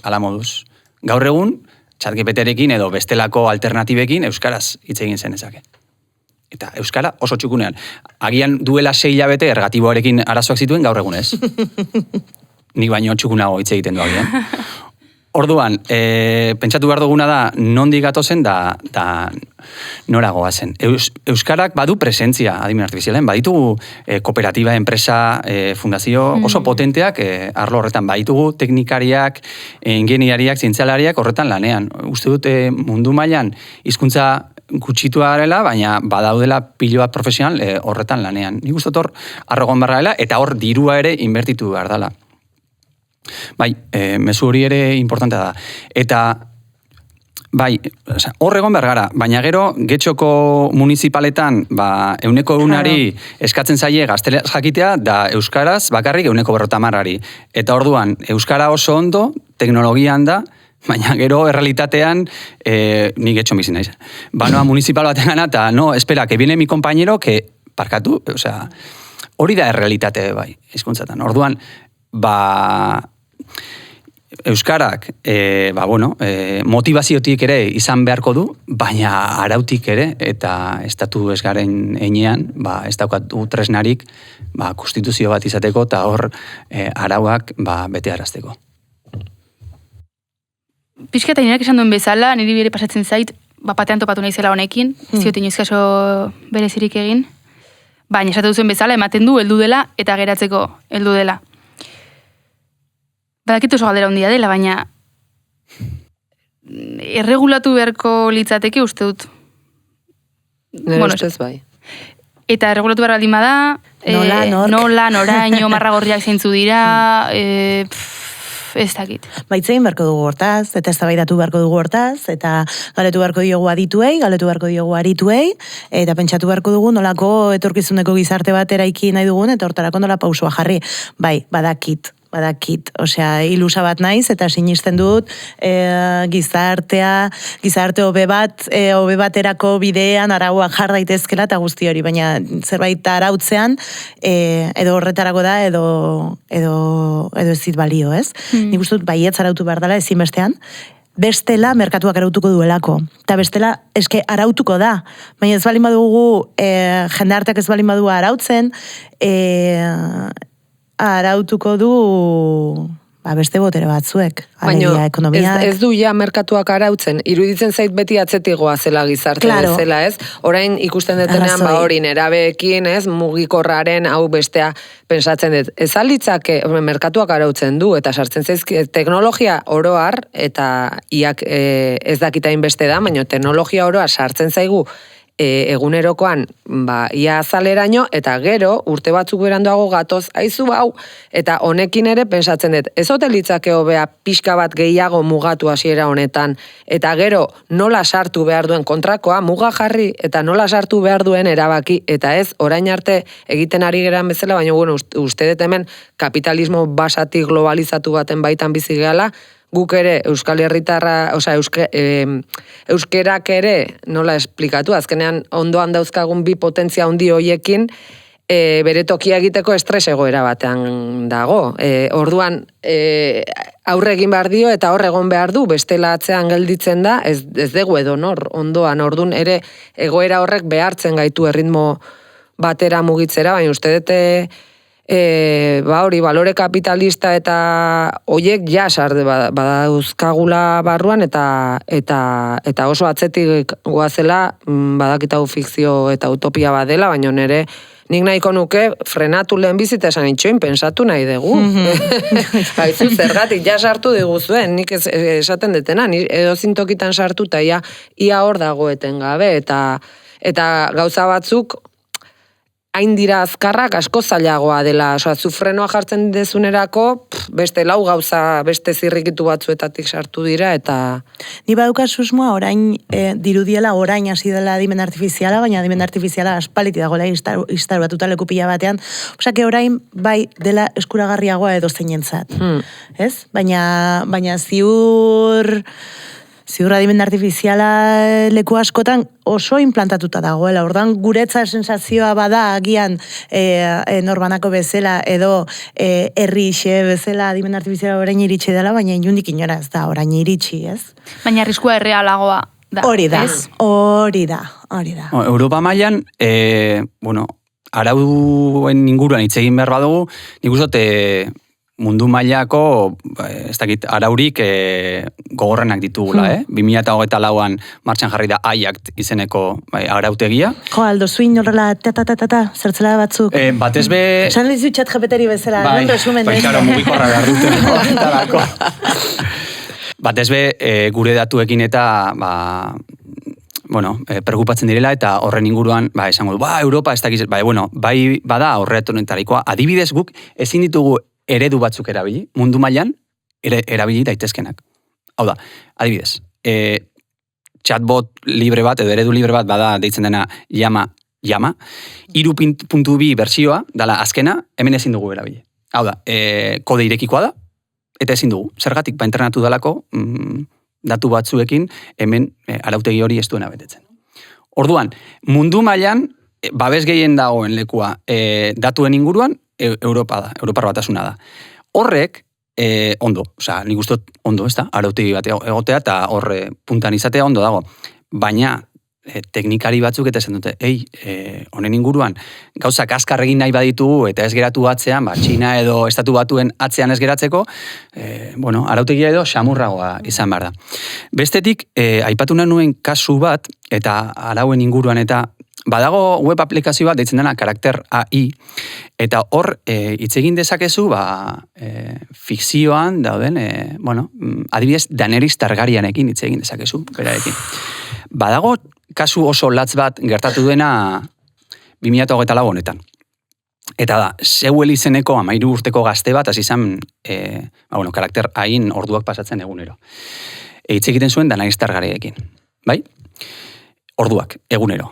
Gaur egun, ChatGPTrekin edo bestelako alternatibekin euskaraz hitz egin zen ezaken. Eta euskara oso txukunean. Agian duela 6 hilabete ergatiboarekin arazoak zituen, gaur egun ez. Nik baino txukunago hitz egiten du agian. Orduan, pentsatu behar duguna da, nondik gatozen da nora goazen. Euskarak badu presentzia adimen artifizialen, baditugu kooperatiba, enpresa, fundazio oso potenteak arlo horretan, baditugu teknikariak, ingeniariak, zientzialariak horretan lanean. Uste dute mundu mailan hizkuntza gutxitua garela, baina badaudela pilo bat profesional horretan lanean. Nik uste hor arrogon barra dela, eta hor dirua ere inbertitu behar dela. Bai, mezu hori ere importantea da. Eta, bai, hor egon behar gara, baina gero, Getxoko municipaletan, 100%ari eskatzen zaie gazteleraz jakitea, da euskaraz bakarrik 150%ari. Eta orduan, euskara oso ondo, teknologian da, baina gero errealitatean nik Getxon bizi naiz. Banoa municipal baten gana, eta no, espera, que viene mi compañero, que parkatu, osea, hori da errealitate bai, hizkuntzatan. Orduan, euskarak, motivaziotik ere izan beharko du, baina arautik ere, eta estatu ez garen enean, ez daukatu tresnarik, konstituzio bat izateko, eta hor arauak bete arazteko. Pixka eta nireak esan duen bezala, niri bere pasatzen zait, batean topatu nahi zela honekin, zioten inoizkaso berezirik egin, baina esatu duzen bezala, ematen du, heldu dela, eta geratzeko heldu dela. Badakit oso galdera handia dela, baina erregulatu beharko litzateke uste dut. Nire ustez bai. Eta erregulatu behar baldin bada, nola, noraino, marragorriak zeintzu dira, ez dakit. Baitzein beharko dugu hortaz, eta eztabaidatu beharko dugu hortaz, eta galetu beharko diogu adituei, galetu beharko diogu arituei, eta pentsatu beharko dugu nolako etorkizuneko gizarte bat eraiki nahi dugun, eta hortarako nola pausua jarri. Bai, badakit, osea, ilusa bat naiz, eta sinisten dut gizarte hobe baterako bidean arauak jar daitezkela eta guzti hori, baina zerbait arautzean edo horretarako da edo ez dit balio, ez? Nik uste dut baietz arautu behar dela ezinbestean, bestela merkatuak arautuko duelako. Eta bestela, eske arautuko da. Baina ez balin badugu, jendarteak ez balin badu arautzen, arautuko du beste botere batzuek. Baina ekonomiak. ez du ja merkatuak arautzen. Iruditzen zait beti atzetigoa zela gizarte bezala, ez? Orain ikusten detenean hori nerabeekin, ez? Mugikorraren hau bestea pensatzen dut. Ez alitzake merkatuak arautzen du, eta sartzen zaizki teknologia oroar, eta iak ez dakitain beste da, baina teknologia oroar sartzen zaigu egunerokoan ia azaleraino, eta gero urte batzuk beranduago gatoz aizu hau, eta honekin ere pensatzen dut, ez ote litzake hobea pixka bat gehiago mugatu hasiera honetan, eta gero nola sartu behar duen kontrakoa, muga jarri, eta nola sartu behar duen erabaki, eta ez orain arte egiten ari geran bezala, baina uste dut hemen kapitalismo basatik globalizatu baten baitan bizi gehala, guk ere Euskal Herritarra, euskerak ere, nola esplikatu, azkenean ondoan dauzkagun bi potentzia handi hoiekin, bere tokia egiteko estres egoera batean dago. Orduan, aurre egin behar dio eta hor egon behar du, bestela atzean gelditzen da, ez dugu edonor ondoan, orduan ere egoera horrek behartzen gaitu erritmo batera mugitzera, baina uste dute hori, balore kapitalista eta hoiek jasar badauzkagula barruan eta oso atzetik goazela badakitau fikzio eta utopia badela, baina nere nik nahiko nuke frenatu lehen bizita esan itxoin, pensatu nahi dugu. Haizu, zergatik jasartu diguzuen, nik esaten detena, edo zintokitan sartu eta ia hor dagoeten gabe, eta gauza batzuk hain dira azkarrak asko zailagoa dela, zu frenoa jartzen dezunerako, beste lau gauza, beste zirrikitu batzuetatik sartu dira, eta... Ni baduka susmoa orain dirudiela orain hasi dela adimen artifiziala, baina adimen artifiziala aspaliti dagoela instalatuta leku pila batean, osake orain bai dela eskuragarriagoa edo zeinentzat, ez? Baina ziur adimen artifiziala leku askotan oso implantatuta dagoela. Ordan guretza sensazioa bada agian norbanako bezala edo herrixe bezala adimen artifiziala orain iritsi dela, baina inundik inora ez da orain iritsi, ez? Baina arriskua errealagoa da. Hori da. Europa mailan, arauen inguruan hitz egin behar badugu, nik uste mundu mailako, ez dakit, araurik gogorrenak ditugula, 2024an martxan jarri da AIACT izeneko arautegia. Jo, Aldo, zuin horrela, zertzela batzuk. Batez be... Esan lizu txat japetari bezala, non resumen. Karo, mugikorra behar dute. Batez be, gure datuekin eta, preocupatzen direla, eta horren inguruan, esango du, Europa, ez dakiz, bai bada horretonentarikoa, adibidez guk, ezin ditugu eredu batzuk erabili, mundu mailan erabili daitezkenak. Hau da, adibidez, chatbot libre bat, edo eredu libre bat, bada deitzen dena llama, 3.2 bertsioa, dala azkena, hemen ezin dugu erabili. Hau da, kode irekikoa da, eta ezin dugu. Zergatik, entrenatu dalako, datu batzuekin, hemen arautegi hori ez duena betetzen. Orduan, mundu mailan, babes gehien dagoen lekua datuen inguruan, Europar batasuna da. Horrek, ondo, nik gustot ondo, ez da, arautegi bat egotea, eta horre puntan izatea ondo dago. Baina, teknikari batzuk eta esan dute, honen inguruan, gauzak azkar egin nahi baditugu, eta ez geratu atzean, Txina edo estatu batuen atzean ez geratzeko, arautegia edo xamurragoa izan behar da. Bestetik, aipatu nuen kasu bat, eta arauen inguruan eta badago web aplikazio bat deitzen dena Karakter AI, eta hor hitz egin dezakezu fikzioan dauden, adibidez Daenerys Targaryenekin hitz egin dezakezu, berarekin. Badago kasu oso latz bat gertatu duena 2024 honetan. Eta da, Sewell izeneko 13 urteko gazte bat, hasi izan, Karakter AIn orduak pasatzen egunero. Hitz egiten zuen Daenerys Targaryenekin, bai? Orduak, egunero.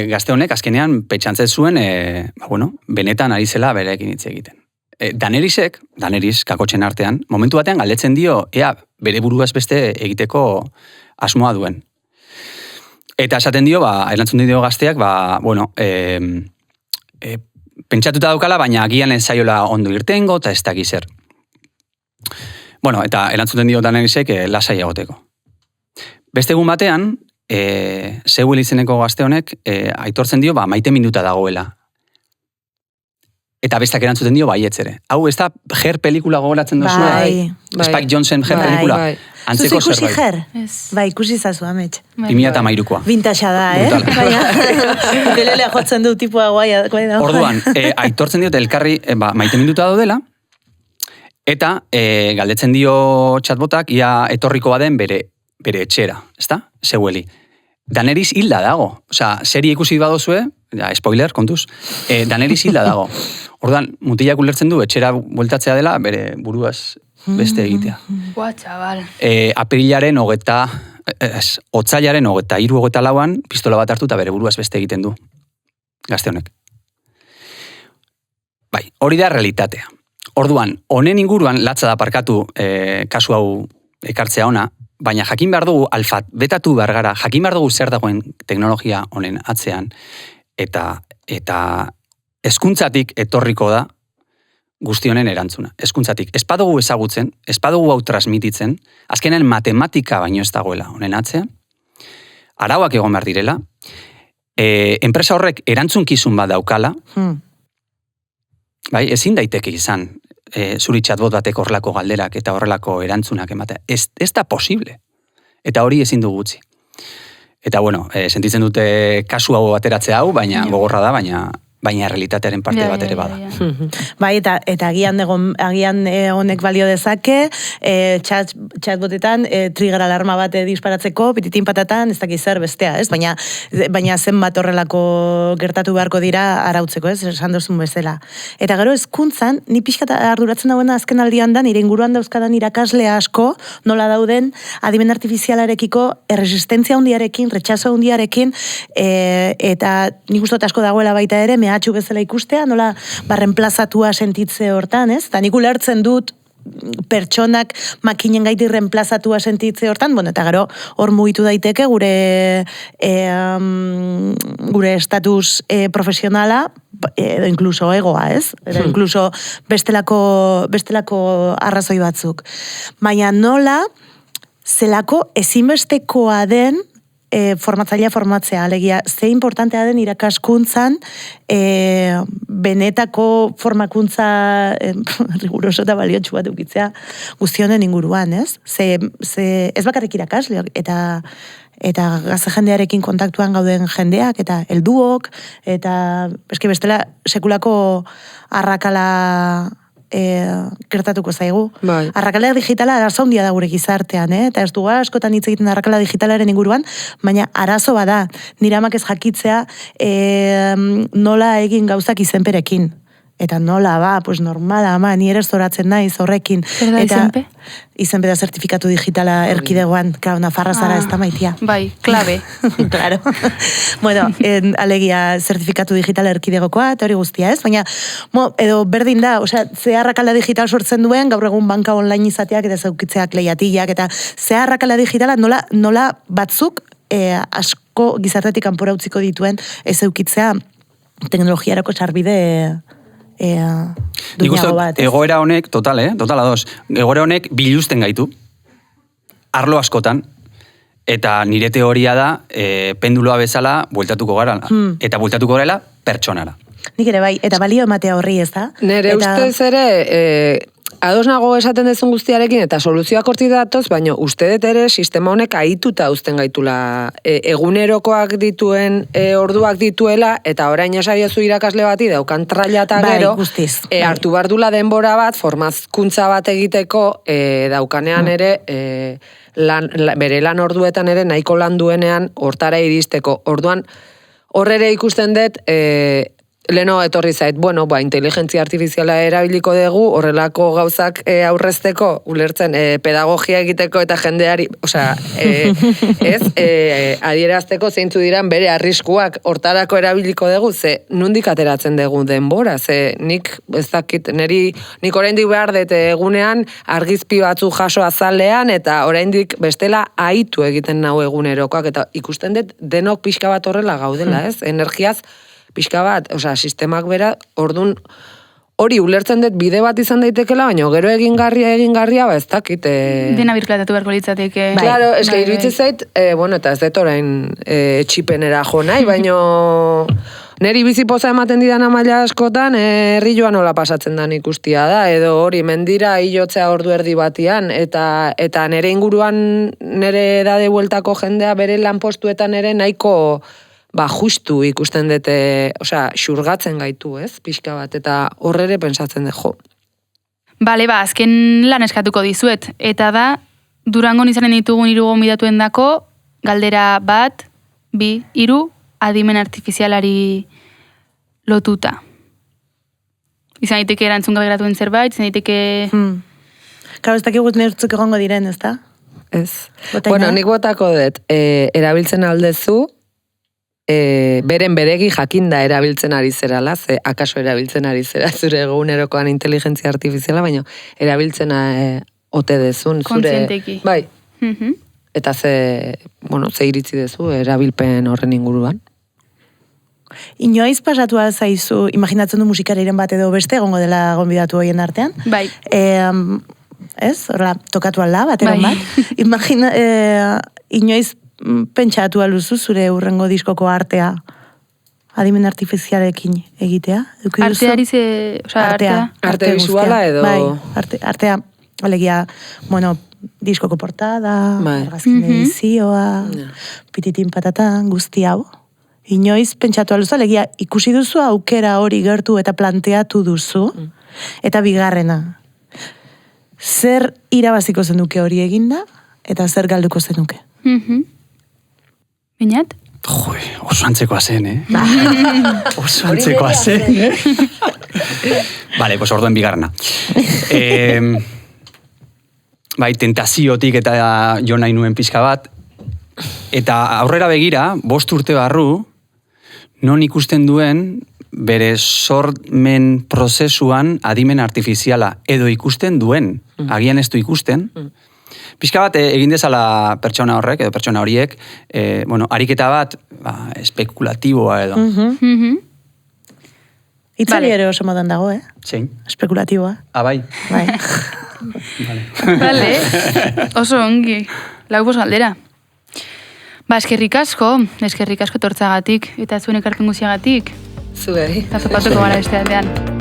Gazte honek azkenean petxantzet zuen, benetan ari zela berekin hitz egiten. Daenerys kakotxen artean, momentu batean galdetzen dio, bere buruaz beste egiteko asmoa duen. Eta esaten dio, erantzun dio gazteak, pentsatuta daukala, baina agian ez zaiola ondo irtengo, eta ez dakiz zer. Eta erantzuten dio Daenerysek lasai egoteko. Beste egun batean, Sewell izeneko gazte honek aitortzen dio, maite minuta dagoela. Eta bestak erantzuten dio, baietz ere. Hau, ez da Her pelikula gogoratzen duzu? Spike Jonze Her pelikula? Antzeko zerbait. Zuzu ikusi Her? Bai, ikusi zazu, amets. 2013koa. Vintasea da, Ukelelea jotzen du tipua guai da. Orduan, aitortzen dio, elkarri maite minuta daudela, eta galdetzen dio chatbotak, ia etorriko baden bere etxera, ezta? Sewelli. Daenerys hilda dago. Serie ikusi badozue, spoiler, kontuz, Daenerys hilda dago. Orduan, mutilak ulertzen du, etxera bueltatzea dela, bere buruaz beste egitea. Gua, txabal. Aprilaren otzailaren 23-24an, pistola bat hartu eta bere buruaz beste egiten du. Gazte honek. Bai, hori da realitatea. Orduan, honen inguruan, latza da parkatu kasu hau ekartzea ona, baina jakin behar dugu, alfabetatu behar gara, jakin behar dugu zer dagoen teknologia honen atzean, eta hezkuntzatik etorriko da guzti honen erantzuna. Hezkuntzatik. Ez badugu ezagutzen, ez badugu hau transmititzen, azkenean matematika baino ez dagoela honen atzean, arauak egon behar direla, enpresa horrek erantzunkizun bat daukala, bai, ezin daiteke izan, zuri chatbot batek horrelako galderak eta horrelako erantzunak ematea. Ez da posible. Eta hori ezin dugu utzi. Eta bueno, sentitzen dute kasu hau ateratzea hau, baina gogorra da, baina realitatearen parte bat ere bada. Bai, eta agian honek balio dezake, chatbotetan trigger alarma bat disparatzeko, pititin patatan, ez dakiz zer bestea, ez? Baina zenbat horrelako gertatu beharko dira arautzeko, ez? Esan dozun bezala. Eta gero hezkuntzan, ni pixkat arduratzen dagoena azken aldian da, nire inguruan dauzkadan irakasle asko, nola dauden adimen artifizialarekiko erresistentzia hundiarekin, retxaso hundiarekin, eta nik uste asko dagoela baita ere, mehatxu bezala ikustea, nola reemplazatua sentitze hortan, ez? Eta nik ulertzen dut pertsonak makinen gaiti reemplazatua sentitze hortan, bueno, eta gero hor mugitu daiteke gure estatus profesionala, edo inkluso egoa, ez? Edo inkluso bestelako arrazoi batzuk. Baina nola, zelako ezinbestekoa den formatzea, alegia, ze importantea den irakaskuntzan benetako formakuntza riguroso eta baliotsu bat eukitzea guztionen inguruan, ez? Ze ez bakarrik irakasleok, eta gazte jendearekin kontaktuan gauden jendeak, eta helduok, eta bestela sekulako arrakala gertatuko zaigu. Bai. Arrakala digitala arazo handia da gure gizartean, eta ez dugu askotan hitz egiten arrakala digitalaren inguruan, baina arazo bada, nire amak ez jakitzea nola egin gauzak izenperekin. Eta nola, pues normala, ama, ni ere zoratzen naiz horrekin. Zer da izenpe? Izenpe da zertifikatu digitala erkidegoan, Nafarra zara ez da maitia. Bai, klabe. Claro. Bueno, alegia zertifikatu digitala erkidegokoa, eta hori guztia, ez? Baina, edo berdin da, ze arrakala digital sortzen duen, gaur egun banka online izateak eta zeukitzeak lehiatiak, eta ze arrakala digitala nola batzuk asko gizartetik kanpora utziko dituen ez eukitzea teknologiarako sarbide duinago bat. Egoera honek, totala dos, egoera honek biluzten gaitu, arlo askotan, eta nire teoria da, penduloa bezala, bueltatuko gara, eta bueltatuko garela, pertsonara. Nik ere bai, eta balio ematea horri, ez da? Nere ustez ere, ados nago esaten dezun guztiarekin, eta soluzioak hortik datoz, baina uste dut ere sistema honek ahituta uzten gaitula. Egunerokoak dituen, orduak dituela, eta orain esaiozu irakasle bati daukan traila eta gero, hartu bardula denbora bat, formazkuntza bat egiteko, daukanean ere, bere lan orduetan ere, nahiko lan duenean, hortara iristeko. Orduan, horrere ikusten dut, leno etorri zait, inteligentzia artifiziala erabiliko dugu, horrelako gauzak aurrezteko, ulertzen, pedagogia egiteko eta jendeari, adierazteko zeintzu diran bere arriskuak hortarako erabiliko dugu, ze nondik ateratzen dugu denbora, ze nik, ez dakit, nik oraindik behar dut egunean argizpi batzu jaso azalean, eta oraindik bestela aitu egiten nau egunerokoak, eta ikusten dut denok pixka bat horrela gaudela, ez? Energiaz, pixka bat, sistemak bera, ordun hori ulertzen dut bide bat izan daitekela, baina gero egingarria, ez dakit. Dena birklatatu beharko litzateke. Claro, eske iruditzen zait, eta ez dut orain txipenera jo nahi, baina neri bizipoza ematen didan maila askotan, herri joan nola pasatzen dan ikustia da, edo hori mendira hilotzea ordu erdi batian, eta nere inguruan nere edade bueltako jendea bere lanpostuetan ere nahiko justu ikusten dute, xurgatzen gaitu, ez, pixka bat, eta horrere pensatzen jo. Bale, azken lan eskatuko dizuet, eta da, Durangon izanen ditugun 3 gonbidatuen dako, galdera 1, 2, 3, adimen artifizialari lotuta. Izan daiteke erantzun gabe geratuen zerbait, izan daiteke... Karo, ez dakik neurtzuk egongo diren, ez da? Ez. Nik botako dut, erabiltzen aldezu, beren beregi jakinda erabiltzen ari zerala, ze akaso erabiltzen ari zera zure egunerokoan inteligentzia artifiziala, baina erabiltzen ote dezun. Kontzienteki. Bai. Eta ze iritzi dezu erabilpen horren inguruan? Inoiz pasatu zaizu, imaginatzen du musikariren bat edo beste, egongo dela gonbidatu hoien artean. Bai. Ez, horrela, tokatu alda, bateron Bai. bat. Inoiz pentsatu aluzu zure urrengo diskoko artea, adimen artifizialekin egitea? Eduki duzu? Arteari artea. Arte guztia. visuala edo... Bai, artea, alegia, bueno, diskoko portada, Bai. argazkin edizioa, pititin patatan, guzti hau. Inoiz pentsatu aluzu, alegia, ikusi duzu aukera hori gertu eta planteatu duzu, eta bigarrena, zer irabaziko zenuke hori eginda, eta zer galduko zenuke? Binat? Jo, oso antzekoa zen, Oso antzekoa zen, Vale, pues orduen bigarrena. Bai, tentaziotik eta jo nahi nuen pixka bat, eta aurrera begira, 5 urte barru, non ikusten duen bere sormen prozesuan adimen artifiziala, edo ikusten duen, agian ez du ikusten, pixka bat egin dezala pertsona horrek, edo pertsona horiek, ariketa bat, espekulatiboa edo. Itzali ere oso modan dago, Zein? Espekulatiboa. Bai. Bai. Vale, oso ongi. Lau bos galdera. Eskerrik asko etortzagatik, eta zuen ekarpen guziagatik. Zuei. Eta topatuko gara beste aldean.